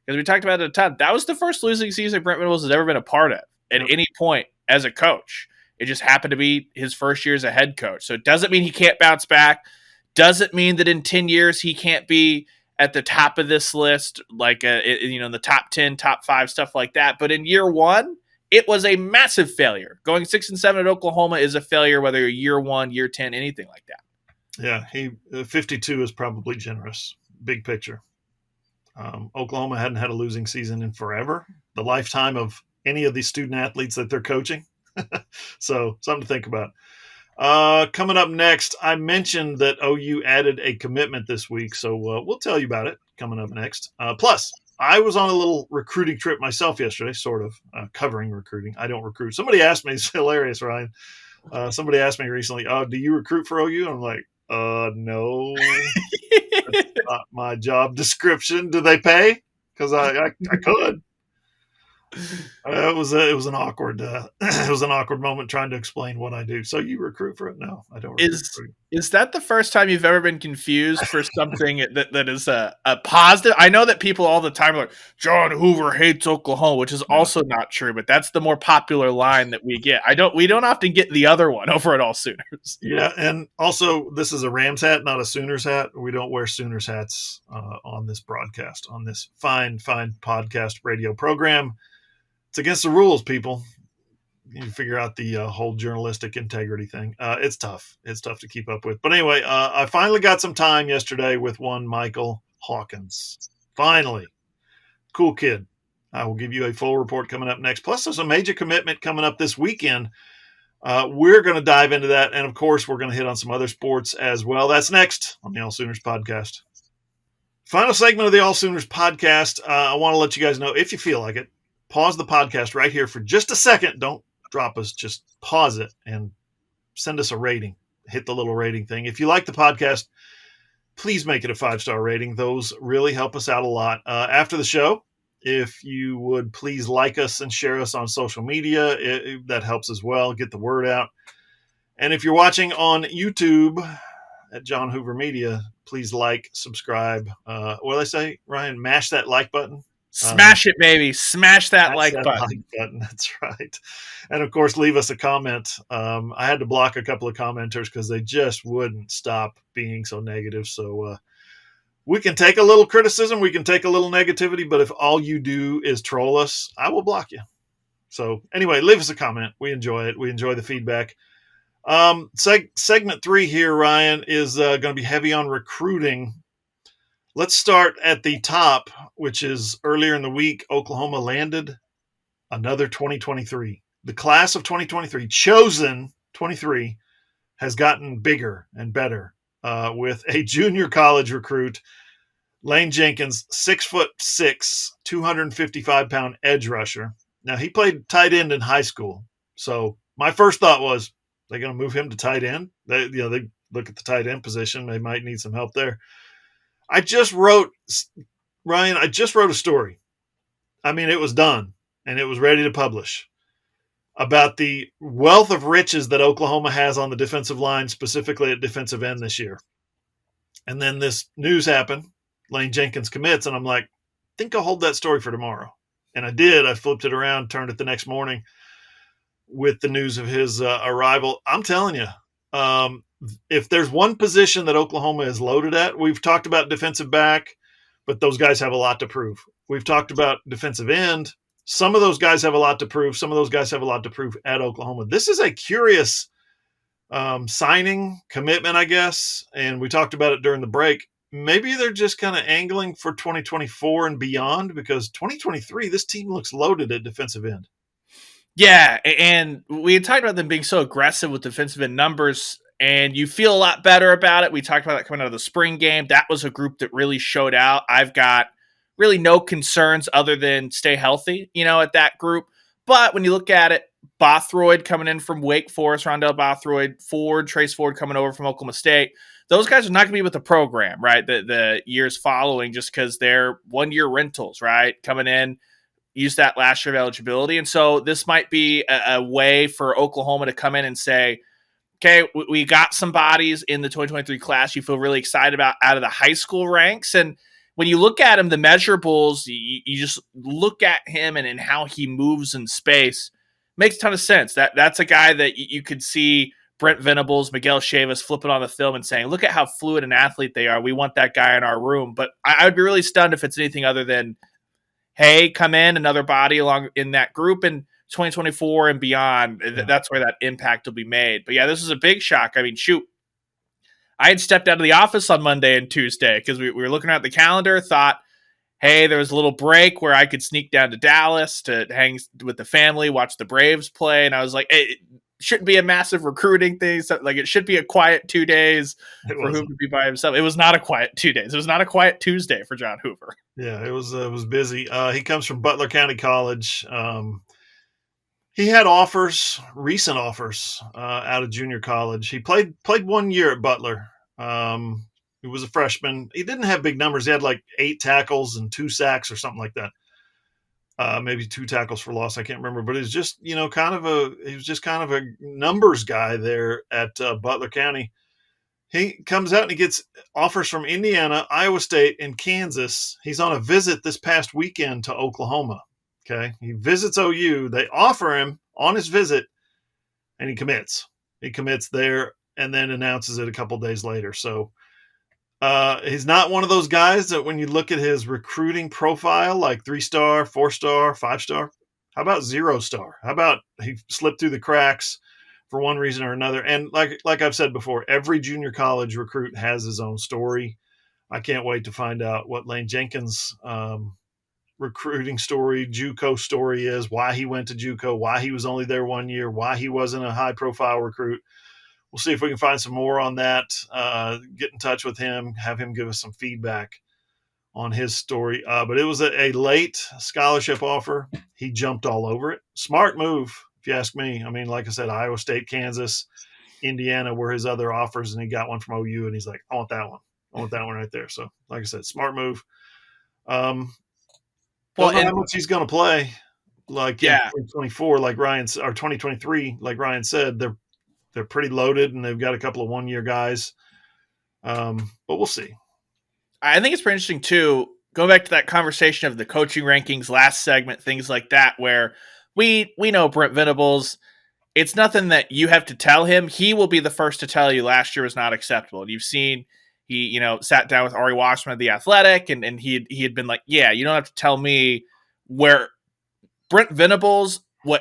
because we talked about it a ton, that was the first losing season Brent Venables has ever been a part of at any point as a coach. It just happened to be his first year as a head coach. So it doesn't mean he can't bounce back. Doesn't mean that in 10 years he can't be at the top of this list, like the top 10, top 5, stuff like that. But in year one, it was a massive failure. Going 6-7 at Oklahoma is a failure, whether you're year 1, year 10, anything like that. Yeah, 52 is probably generous. Big picture. Oklahoma hadn't had a losing season in forever, the lifetime of any of these student athletes that they're coaching. So something to think about. Coming up next, I mentioned that OU added a commitment this week, so we'll tell you about it coming up next. Plus, I was on a little recruiting trip myself yesterday, sort of covering recruiting. I don't recruit. Somebody asked me, it's hilarious, Ryan. Somebody asked me recently, do you recruit for OU? And I'm like, no, that's not my job description. Do they pay? Because I could. It was an awkward moment trying to explain what I do. So you recruit for it? No, I don't. Is that the first time you've ever been confused for something that is a positive? I know that people all the time are like, John Hoover hates Oklahoma, which is also not true, but that's the more popular line that we get. We don't often get the other one over at AllSooners. Yeah, and also this is a Rams hat, not a Sooners hat. We don't wear Sooners hats on this broadcast, on this fine podcast radio program. It's against the rules, people. You figure out the whole journalistic integrity thing. It's tough. It's tough to keep up with. But anyway, I finally got some time yesterday with one Michael Hawkins. Finally. Cool kid. I will give you a full report coming up next. Plus, there's a major commitment coming up this weekend. We're going to dive into that. And, of course, we're going to hit on some other sports as well. That's next on the AllSooners Podcast. Final segment of the AllSooners Podcast. I want to let you guys know, if you feel like it, pause the podcast right here for just a second. Don't drop us. Just pause it and send us a rating. Hit the little rating thing. If you like the podcast, please make it a 5-star rating. Those really help us out a lot. After the show, if you would please like us and share us on social media, that helps as well. Get the word out. And if you're watching on YouTube at John Hoover Media, please like, subscribe. What do I say, Ryan? Mash that like button. Smash it, baby. Smash that like button. That's right. And, of course, leave us a comment. I had to block a couple of commenters because they just wouldn't stop being so negative. So we can take a little criticism. We can take a little negativity. But if all you do is troll us, I will block you. So, anyway, leave us a comment. We enjoy it. We enjoy the feedback. Segment 3 here, Ryan, is going to be heavy on recruiting. Let's start at the top, which is earlier in the week, Oklahoma landed another 2023. The class of 2023, chosen 23, has gotten bigger and better with a junior college recruit, Lane Jenkins, 6'6", 255-pound edge rusher. Now, he played tight end in high school. So my first thought was, they're going to move him to tight end? They look at the tight end position. They might need some help there. I just wrote a story. I mean, it was done, and it was ready to publish about the wealth of riches that Oklahoma has on the defensive line, specifically at defensive end this year. And then this news happened. Lane Jenkins commits, and I'm like, I think I'll hold that story for tomorrow. And I did. I flipped it around, turned it the next morning with the news of his arrival. I'm telling you, if there's one position that Oklahoma is loaded at, we've talked about defensive back, but those guys have a lot to prove. We've talked about defensive end. Some of those guys have a lot to prove. Some of those guys have a lot to prove at Oklahoma. This is a curious signing, commitment, I guess, and we talked about it during the break. Maybe they're just kind of angling for 2024 and beyond, because 2023, this team looks loaded at defensive end. Yeah, and we had talked about them being so aggressive with defensive end numbers, and you feel a lot better about it. We talked about that coming out of the spring game. That was a group that really showed out. I've got really no concerns other than stay healthy, at that group. But when you look at it, Bothroyd coming in from Wake Forest, Rondell Bothroyd, Trace Ford coming over from Oklahoma State. Those guys are not going to be with the program, right? The years following, just because they're 1-year rentals, right? Coming in, use that last year of eligibility. And so this might be a way for Oklahoma to come in and say, okay, we got some bodies in the 2023 class you feel really excited about out of the high school ranks. And when you look at him, the measurables, you just look at him and how he moves in space, makes a ton of sense. That's a guy that you could see Brent Venables, Miguel Chavis flipping on the film and saying, look at how fluid an athlete they are. We want that guy in our room. But I would be really stunned if it's anything other than, hey, come in, another body along in that group, and 2024 and beyond, that's where that impact will be made. But yeah, this is a big shock. I mean, shoot, I had stepped out of the office on Monday and Tuesday because we were looking at the calendar, thought, hey, there was a little break where I could sneak down to Dallas to hang with the family, watch the Braves play. And I was like, hey, it shouldn't be a massive recruiting thing. So, like, it should be a quiet 2 days for Hoover to be by himself. It was not a quiet 2 days. It was not a quiet Tuesday for John Hoover. Yeah, it was busy. He comes from Butler County College. He had recent offers out of junior college. He played 1 year at Butler. He was a freshman. He didn't have big numbers. He had like 8 tackles and 2 sacks or something like that. Maybe 2 tackles for loss. I can't remember, but it's just, he was just kind of a numbers guy there at Butler County. He comes out and he gets offers from Indiana, Iowa State, and Kansas. He's on a visit this past weekend to Oklahoma. Okay. He visits OU. They offer him on his visit and he commits. He commits there and then announces it a couple days later. So he's not one of those guys that when you look at his recruiting profile, like 3-star, 4-star, 5-star, how about 0-star? How about he slipped through the cracks for one reason or another? And like I've said before, every junior college recruit has his own story. I can't wait to find out what Lane Jenkins' recruiting story, JUCO story is, why he went to JUCO, why he was only there 1 year, why he wasn't a high-profile recruit. We'll see if we can find some more on that, get in touch with him, have him give us some feedback on his story. But it was a late scholarship offer. He jumped all over it. Smart move, if you ask me. I mean, like I said, Iowa State, Kansas, Indiana were his other offers, and he got one from OU, and he's like, I want that one. I want that one right there. So, like I said, smart move. Well, how much he's going to play, like in 2024, like Ryan's, or 2023, like Ryan said, they're pretty loaded, and they've got a couple of 1-year guys. But we'll see. I think it's pretty interesting too. Going back to that conversation of the coaching rankings, last segment, things like that, where we know Brent Venables. It's nothing that you have to tell him. He will be the first to tell you last year was not acceptable. And you've seen. He, sat down with Ari Washman of The Athletic, and he had been like, yeah, you don't have to tell me where Brent Venables,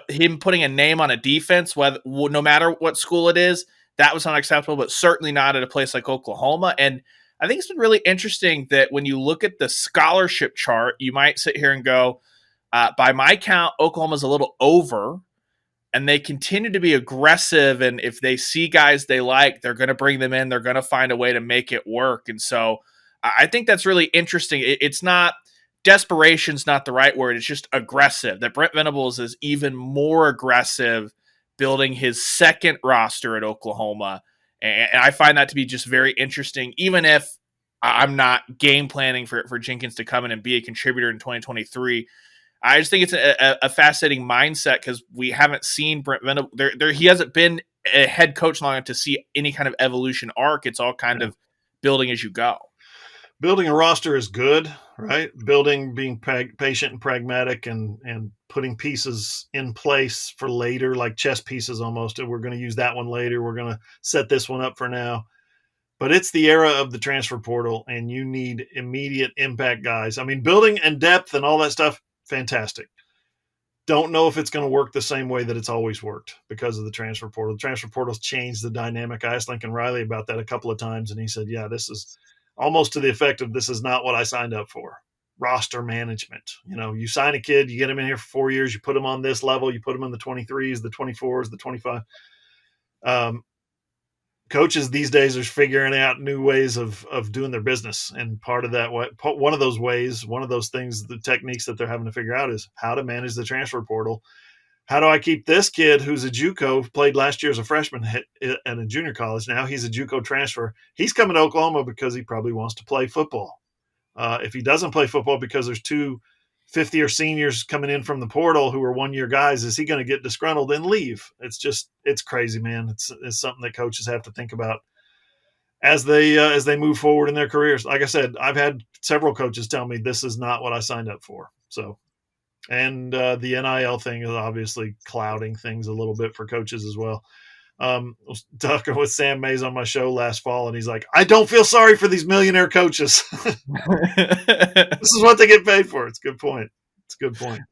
him putting a name on a defense, no matter what school it is, that was unacceptable, but certainly not at a place like Oklahoma. And I think it's been really interesting that when you look at the scholarship chart, you might sit here and go, by my count, Oklahoma's a little over. And they continue to be aggressive, and if they see guys they like, they're going to bring them in. They're going to find a way to make it work. And so I think that's really interesting. It's not – desperation's not the right word. It's just aggressive. That Brent Venables is even more aggressive building his second roster at Oklahoma. And I find that to be just very interesting, even if I'm not game planning for Jenkins to come in and be a contributor in 2023. I just think it's a fascinating mindset because we haven't seen Brent Venables. He hasn't been a head coach long enough to see any kind of evolution arc. It's all kind of building as you go. Building a roster is good, right? Being patient and pragmatic and putting pieces in place for later, like chess pieces almost. We're going to use that one later. We're going to set this one up for now. But it's the era of the transfer portal, and you need immediate impact guys. I mean, building and depth and all that stuff, fantastic. Don't know if it's going to work the same way that it's always worked because of the transfer portal. The transfer portal's changed the dynamic. I asked Lincoln Riley about that a couple of times, and he said, yeah, this is almost to the effect of this is not what I signed up for. Roster management. You sign a kid, you get him in here for 4 years, you put him on this level, you put him in the 23s, the 24s, the 25. Coaches these days are figuring out new ways of doing their business. And part of that, one of those ways, one of those things, the techniques that they're having to figure out is how to manage the transfer portal. How do I keep this kid who's a JUCO, played last year as a freshman at a junior college? Now he's a JUCO transfer. He's coming to Oklahoma because he probably wants to play football. If he doesn't play football because there's 2 fifth-year seniors coming in from the portal who are 1-year guys, is he going to get disgruntled and leave? It's crazy, man. It's something that coaches have to think about as they move forward in their careers. Like I said, I've had several coaches tell me this is not what I signed up for. So, and the NIL thing is obviously clouding things a little bit for coaches as well. I was talking with Sam Mays on my show last fall, and he's like, I don't feel sorry for these millionaire coaches. This is what they get paid for. It's a good point. It's a good point.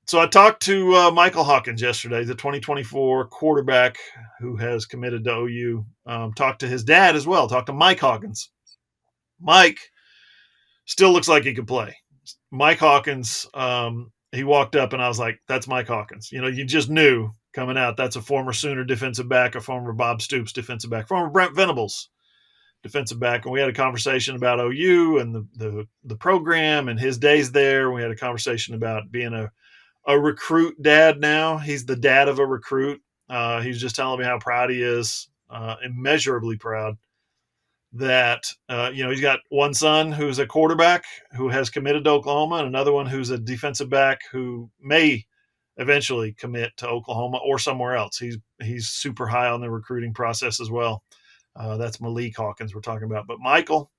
So I talked to Michael Hawkins yesterday, the 2024 quarterback who has committed to OU. Talked to his dad as well. Talked to Mike Hawkins. Mike still looks like he could play. Mike Hawkins, he walked up and I was like, that's Mike Hawkins. You just knew coming out, that's a former Sooner defensive back, a former Bob Stoops defensive back, former Brent Venables defensive back. And we had a conversation about OU and the program and his days there. We had a conversation about being a recruit dad now. He's the dad of a recruit. He's just telling me how proud he is, immeasurably proud that, he's got one son who's a quarterback who has committed to Oklahoma and another one who's a defensive back who may eventually commit to Oklahoma or somewhere else. He's super high on the recruiting process as well. That's Malik Hawkins we're talking about. But Michael,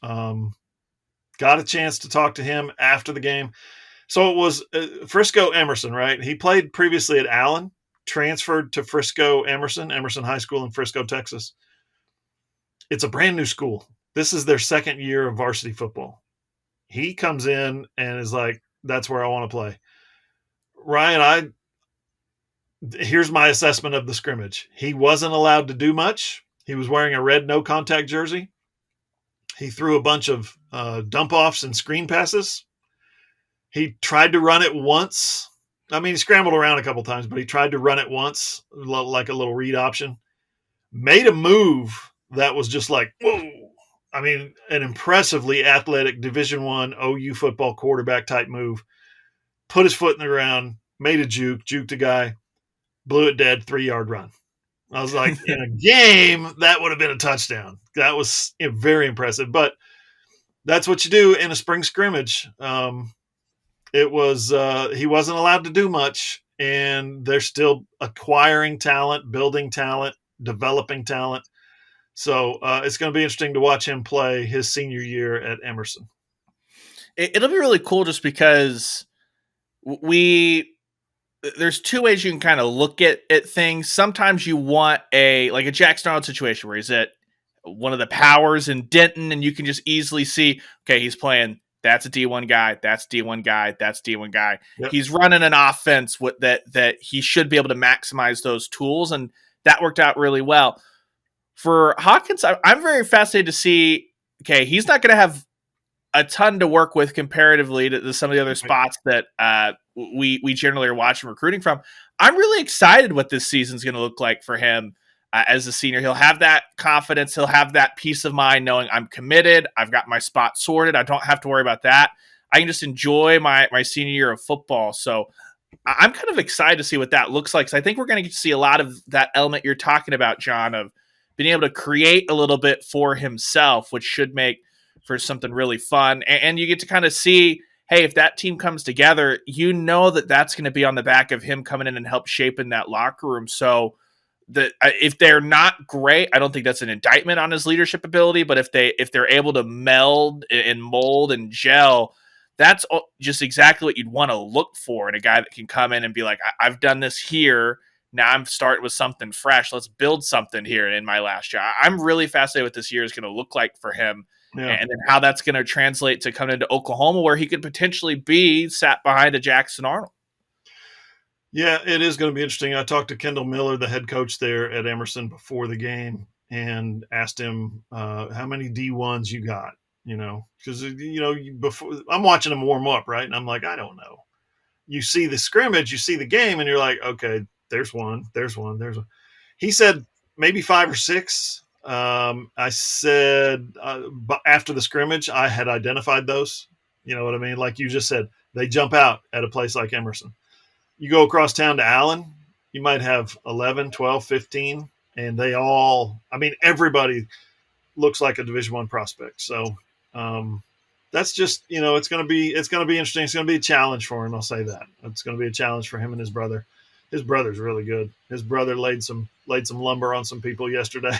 got a chance to talk to him after the game. So it was Frisco Emerson, right? He played previously at Allen, transferred to Frisco Emerson High School in Frisco, Texas. It's a brand new school. This is their second year of varsity football. He comes in and is like, that's where I want to play. Ryan, here's my assessment of the scrimmage. He wasn't allowed to do much. He was wearing a red no contact jersey. He threw a bunch of dump offs and screen passes. He tried to run it once. I mean, he scrambled around a couple times, but he tried to run it once, like a little read option. Made a move that was just like, whoa. I mean, an impressively athletic Division I OU football quarterback type move. Put his foot in the ground, made a juked a guy, blew it dead, 3-yard run. I was like, in a game, that would have been a touchdown. That was very impressive. But that's what you do in a spring scrimmage. He wasn't allowed to do much, and they're still acquiring talent, building talent, developing talent. So it's going to be interesting to watch him play his senior year at Emerson. It'll be really cool just because there's two ways you can kind of look at things. Sometimes you want a Jackson Arnold situation where he's at one of the powers in Denton, and you can just easily see, okay, he's playing. That's a D1 guy. That's D1 guy. That's D1 guy. Yep. He's running an offense that he should be able to maximize those tools, and that worked out really well. For Hawkins, I'm very fascinated to see, okay, he's not going to have a ton to work with comparatively to some of the other spots that we generally are watching recruiting from. I'm really excited what this season's going to look like for him as a senior. He'll have that confidence. He'll have that peace of mind knowing I'm committed. I've got my spot sorted. I don't have to worry about that. I can just enjoy my senior year of football. So I'm kind of excited to see what that looks like. So I think we're going to get to see a lot of that element you're talking about, John, of being able to create a little bit for himself, which should make for something really fun. And you get to kind of see, hey, if that team comes together, you know that's going to be on the back of him coming in and help shaping that locker room. So if they're not great, I don't think that's an indictment on his leadership ability, but if they're able to meld and mold and gel, that's just exactly what you'd want to look for in a guy that can come in and be like, I've done this here. Now I'm starting with something fresh. Let's build something here in my last year. I'm really fascinated what this year is going to look like for him. Yeah. And then how that's going to translate to coming into Oklahoma, where he could potentially be sat behind a Jackson Arnold. Yeah, it is going to be interesting. I talked to Kendall Miller, the head coach there at Emerson, before the game, and asked him how many D1s you got. Because before I'm watching him warm up, right, and I'm like, I don't know. You see the scrimmage, you see the game, and you're like, okay, there's one. He said maybe 5 or 6. I said after the scrimmage, I had identified those. You know what I mean? Like you just said, they jump out at a place like Emerson. You go across town to Allen, you might have 11, 12, 15, and everybody looks like a Division I prospect. So that's just, it's going to be interesting. It's going to be a challenge for him. I'll say that. It's going to be a challenge for him and his brother. His brother's really good. His brother laid some lumber on some people yesterday.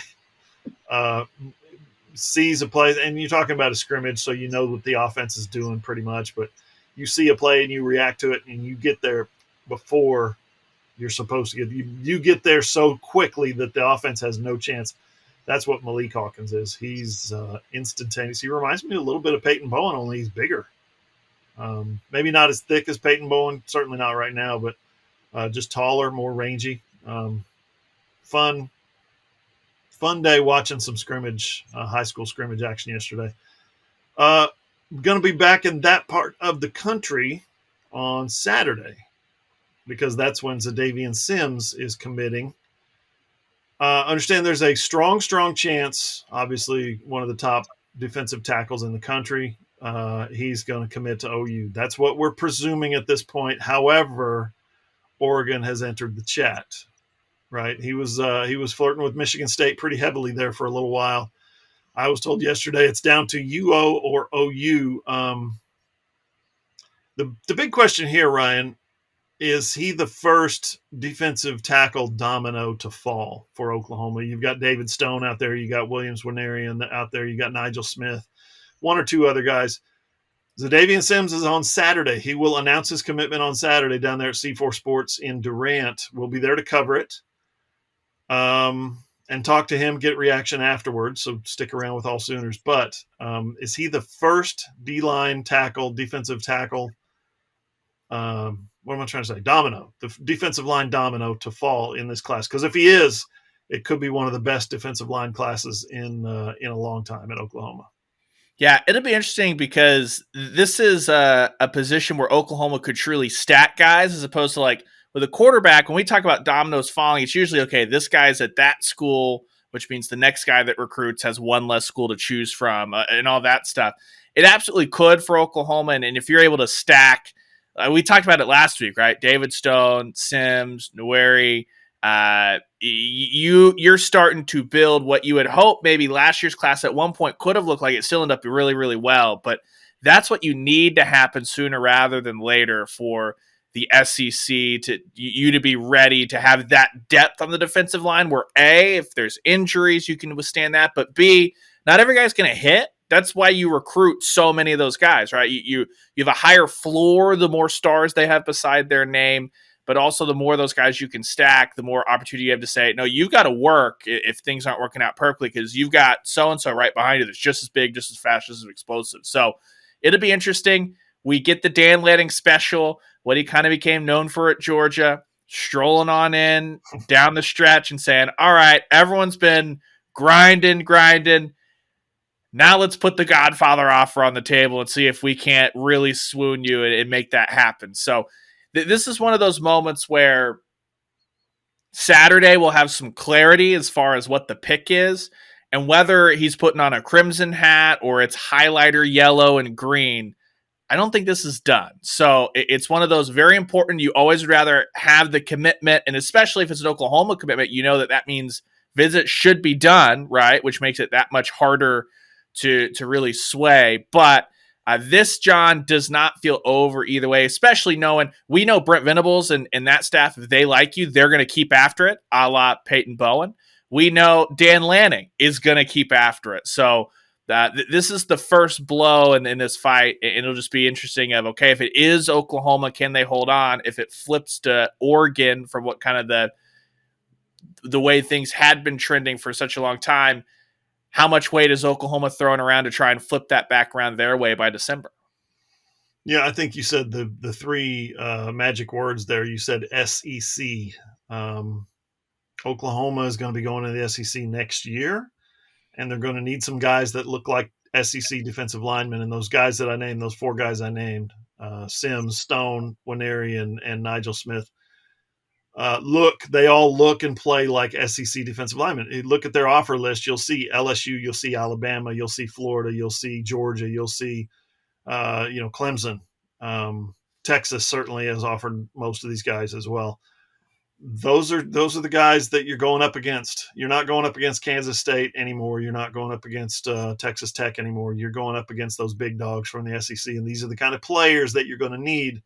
Sees a play, and you're talking about a scrimmage, so you know what the offense is doing pretty much, but you see a play and you react to it and you get there before you're supposed to get. You get there so quickly that the offense has no chance. That's what Malik Hawkins is. He's instantaneous. He reminds me a little bit of Peyton Bowen, only he's bigger. Maybe not as thick as Peyton Bowen, certainly not right now, but just taller, more rangy. Fun day watching some scrimmage, high school scrimmage action yesterday. Going to be back in that part of the country on Saturday because that's when Za'Davian Sims is committing. Understand there's a strong chance, obviously one of the top defensive tackles in the country. He's going to commit to OU. That's what we're presuming at this point. However, Oregon has entered the chat, right? He was flirting with Michigan State pretty heavily there for a little while. I was told yesterday it's down to UO or OU. The big question here, Ryan, is he the first defensive tackle domino to fall for Oklahoma? You've got David Stone out there. You got Williams Winnerian out there. You got Nigel Smith, one or two other guys. Za'Davian Sims is on Saturday. He will announce his commitment on Saturday down there at C4 Sports in Durant. We'll be there to cover it and talk to him, get reaction afterwards. So stick around with AllSooners. But is he the first D-line tackle, defensive tackle? What am I trying to say? Domino, the defensive line domino to fall in this class. Because if he is, it could be one of the best defensive line classes in a long time at Oklahoma. Yeah, it'll be interesting because this is a position where Oklahoma could truly stack guys as opposed to like with a quarterback. When we talk about dominoes falling, it's usually, okay, this guy's at that school, which means the next guy that recruits has one less school to choose from and all that stuff. It absolutely could for Oklahoma. And if you're able to stack, we talked about it last week, right? David Stone, Sims, Nweri, you're starting to build what you had hoped maybe last year's class at one point could have looked like. It still ended up really, really well. But that's what you need to happen sooner rather than later for the SEC to be ready to have that depth on the defensive line where A, if there's injuries, you can withstand that. But B, not every guy's going to hit. That's why you recruit so many of those guys, right? You have a higher floor the more stars they have beside their name, but also the more those guys you can stack, the more opportunity you have to say, no, you've got to work if things aren't working out perfectly because you've got so-and-so right behind you that's just as big, just as fast, just as explosive. So it'll be interesting. We get the Dan Lanning special, what he kind of became known for at Georgia, strolling on in down the stretch and saying, all right, everyone's been grinding. Now let's put the Godfather offer on the table and see if we can't really swoon you and make that happen. So this is one of those moments where Saturday we'll have some clarity as far as what the pick is and whether he's putting on a crimson hat or it's highlighter yellow and green. I don't think this is done. So it's one of those very important. You always would rather have the commitment, and especially if it's an Oklahoma commitment, you know that means visits should be done, right? Which makes it that much harder to really sway. But this, John, does not feel over either way, especially knowing we know Brent Venables and that staff, if they like you, they're going to keep after it, a la Peyton Bowen. We know Dan Lanning is going to keep after it. So this is the first blow in this fight, and it'll just be interesting of, okay, if it is Oklahoma, can they hold on? If it flips to Oregon from what kind of the way things had been trending for such a long time, how much weight is Oklahoma throwing around to try and flip that back around their way by December? Yeah, I think you said the three magic words there. You said SEC. Oklahoma is going to be going to the SEC next year, and they're going to need some guys that look like SEC defensive linemen. And those guys that I named, those four guys I named, Sims, Stone, Winneri, and Nigel Smith, they all look and play like SEC defensive linemen. You look at their offer list, you'll see LSU, you'll see Alabama, you'll see Florida, you'll see Georgia, you'll see Clemson. Texas certainly has offered most of these guys as well. Those are the guys that you're going up against. You're not going up against Kansas State anymore. You're not going up against Texas Tech anymore. You're going up against those big dogs from the SEC, and these are the kind of players that you're going to need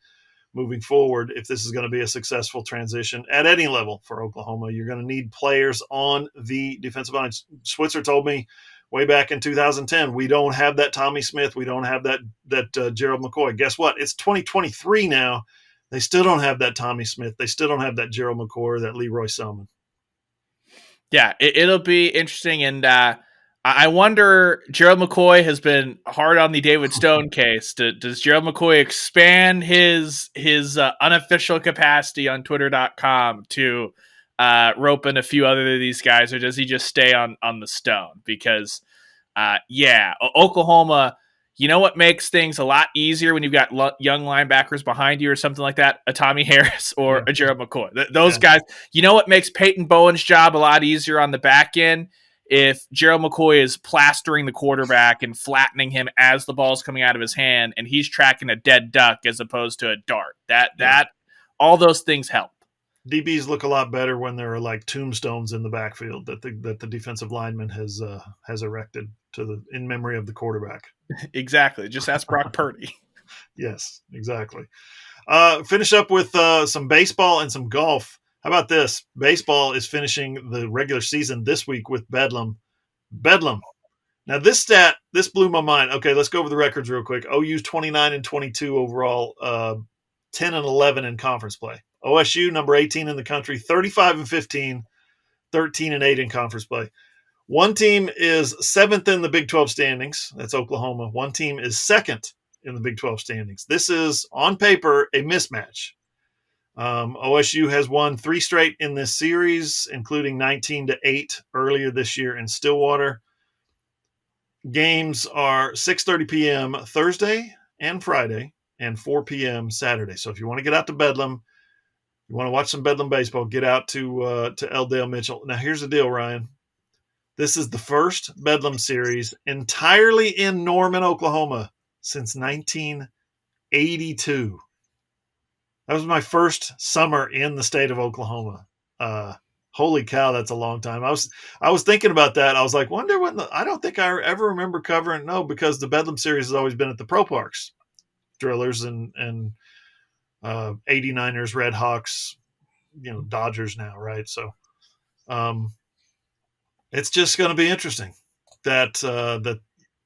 moving forward if this is going to be a successful transition at any level for Oklahoma. You're going to need players on the defensive line. Switzer told me way back in 2010, we don't have that Tommy Smith. We don't have that Gerald McCoy. Guess what? It's 2023 now. They still don't have that Tommy Smith. They still don't have that Gerald McCoy, that Leroy Selman. Yeah, it'll be interesting. And I wonder, Gerald McCoy has been hard on the David Stone case. Does Gerald McCoy expand his unofficial capacity on Twitter.com to rope in a few other of these guys, or does he just stay on the Stone? Because, Oklahoma, you know what makes things a lot easier when you've got young linebackers behind you or something like that? A Tommy Harris or a Gerald McCoy. Those guys, you know what makes Peyton Bowen's job a lot easier on the back end? If Gerald McCoy is plastering the quarterback and flattening him as the ball's coming out of his hand and he's tracking a dead duck as opposed to a dart. That all those things help. DBs look a lot better when there are like tombstones in the backfield that the defensive lineman has erected in memory of the quarterback. Exactly. Just ask Brock Purdy. Yes, exactly. Finish up with some baseball and some golf. How about this? Baseball is finishing the regular season this week with Bedlam. Now this stat, this blew my mind. Okay, let's go over the records real quick. OU's 29-22 overall, 10-11 in conference play. OSU, number 18 in the country, 35-15, 13-8 in conference play. One team is 7th in the Big 12 standings. That's Oklahoma. One team is 2nd in the Big 12 standings. This is, on paper, a mismatch. OSU has won 3 straight in this series, including 19-8 earlier this year in Stillwater. Games are 6:30 p.m. Thursday and Friday and 4 p.m. Saturday. So if you want to get out to Bedlam, you want to watch some Bedlam baseball, get out to L. Dale Mitchell. Now, here's the deal, Ryan. This is the first Bedlam series entirely in Norman, Oklahoma since 1982. That was my first summer in the state of Oklahoma. Holy cow, that's a long time. I was thinking about that. I was like, wonder when I don't think I ever remember covering. No, because the Bedlam series has always been at the Pro Parks. Drillers and 89ers, Red Hawks, Dodgers now, right? So it's just going to be interesting that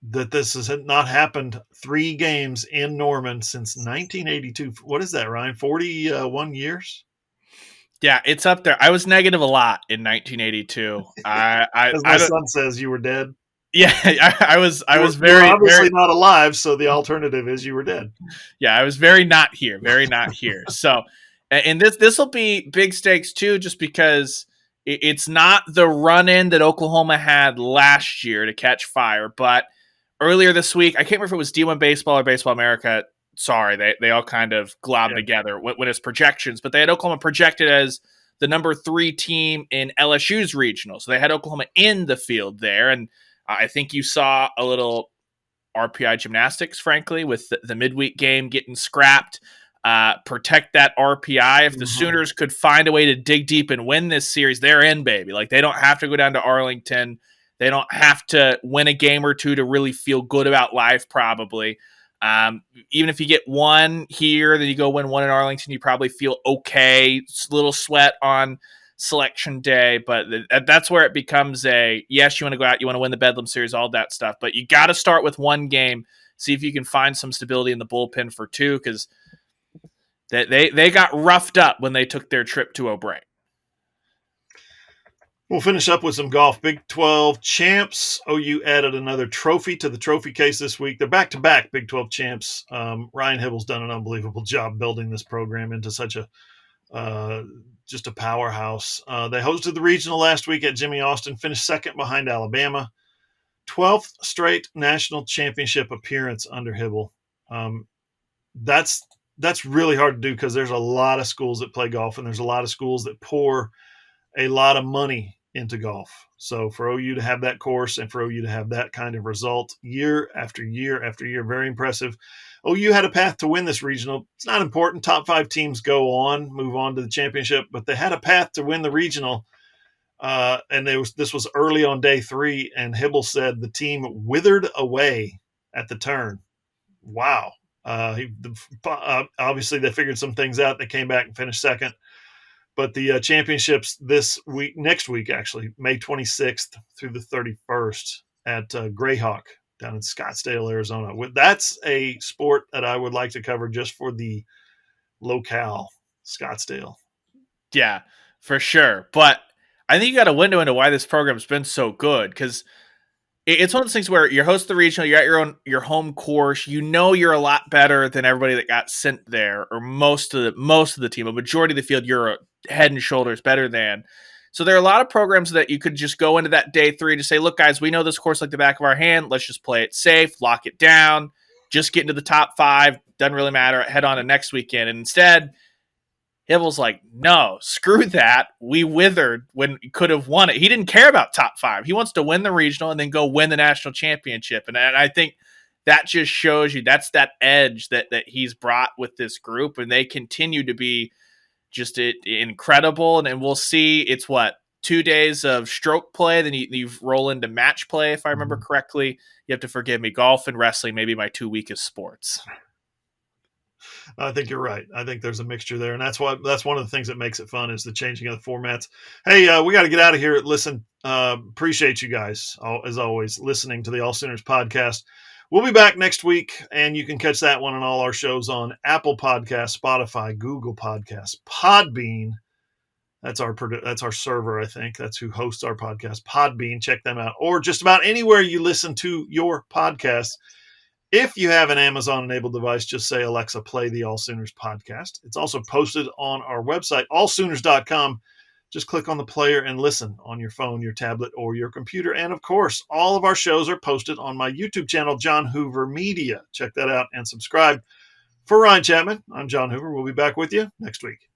this has not happened 3 games in Norman since 1982. What is that, Ryan? 41 years? Yeah, it's up there. I was negative a lot in 1982. As my son says, you were dead. Yeah, I was very, you're obviously not alive, so the alternative is you were dead. Yeah, I was very not here. So, and this will be big stakes too, just because it's not the run-in that Oklahoma had last year to catch fire, but earlier this week, I can't remember if it was D1 Baseball or Baseball America. Sorry, they all kind of globbed together when it's projections, but they had Oklahoma projected as the number 3 team in LSU's regional. So they had Oklahoma in the field there, and I think you saw a little RPI gymnastics, frankly, with the midweek game getting scrapped. Protect that RPI. If the Sooners could find a way to dig deep and win this series, they're in, baby. Like, they don't have to go down to Arlington. They don't have to win a game or two to really feel good about life, probably. Even if you get one here, then you go win one in Arlington, you probably feel okay. It's a little sweat on selection day, but that's where it becomes yes, you want to go out, you want to win the Bedlam series, all that stuff, but you got to start with one game, see if you can find some stability in the bullpen for 2, because they got roughed up when they took their trip to O'Brien. We'll finish up with some golf. Big 12 champs. OU added another trophy to the trophy case this week. They're back-to-back Big 12 champs. Ryan Hibble's done an unbelievable job building this program into such just a powerhouse. They hosted the regional last week at Jimmy Austin, finished 2nd behind Alabama. 12th straight national championship appearance under Hibble. That's really hard to do because there's a lot of schools that play golf, and there's a lot of schools that pour a lot of money into golf. So for OU to have that course and for OU to have that kind of result year after year after year, very impressive. OU had a path to win this regional. It's not important. Top 5 teams move on to the championship, but they had a path to win the regional. And this was early on day 3, and Hibble said the team withered away at the turn. Wow. Obviously they figured some things out. They came back and finished 2nd. But the championships next week, actually, May 26th through the 31st at Greyhawk down in Scottsdale, Arizona. That's a sport that I would like to cover just for the locale, Scottsdale. Yeah, for sure. But I think you got a window into why this program's been so good, because it's one of those things where you're hosting the regional, you're at your home course, you know you're a lot better than everybody that got sent there, or most of the team, a majority of the field you're head and shoulders better than. So there are a lot of programs that you could just go into that day 3 to say, look, guys, we know this course like the back of our hand. Let's just play it safe, lock it down, just get into the top 5. Doesn't really matter. Head on to next weekend. And instead, Hibbles like, no, screw that. We withered when he could have won it. He didn't care about top 5. He wants to win the regional and then go win the national championship. And I think that just shows you that's that edge that he's brought with this group, and they continue to be just incredible. And we'll see. It's 2 days of stroke play, then you roll into match play, if I remember correctly. You have to forgive me. Golf and wrestling, maybe my 2 weakest sports. I think you're right. I think there's a mixture there, and that's one of the things that makes it fun is the changing of the formats. Hey, we got to get out of here. Listen, appreciate you guys as always listening to the AllSooners podcast. We'll be back next week, and you can catch that one and all our shows on Apple Podcasts, Spotify, Google Podcasts, Podbean. That's our server, I think. That's who hosts our podcast. Podbean, check them out, or just about anywhere you listen to your podcasts. If you have an Amazon-enabled device, just say, Alexa, play the AllSooners podcast. It's also posted on our website, allsooners.com. Just click on the player and listen on your phone, your tablet, or your computer. And, of course, all of our shows are posted on my YouTube channel, John Hoover Media. Check that out and subscribe. For Ryan Chapman, I'm John Hoover. We'll be back with you next week.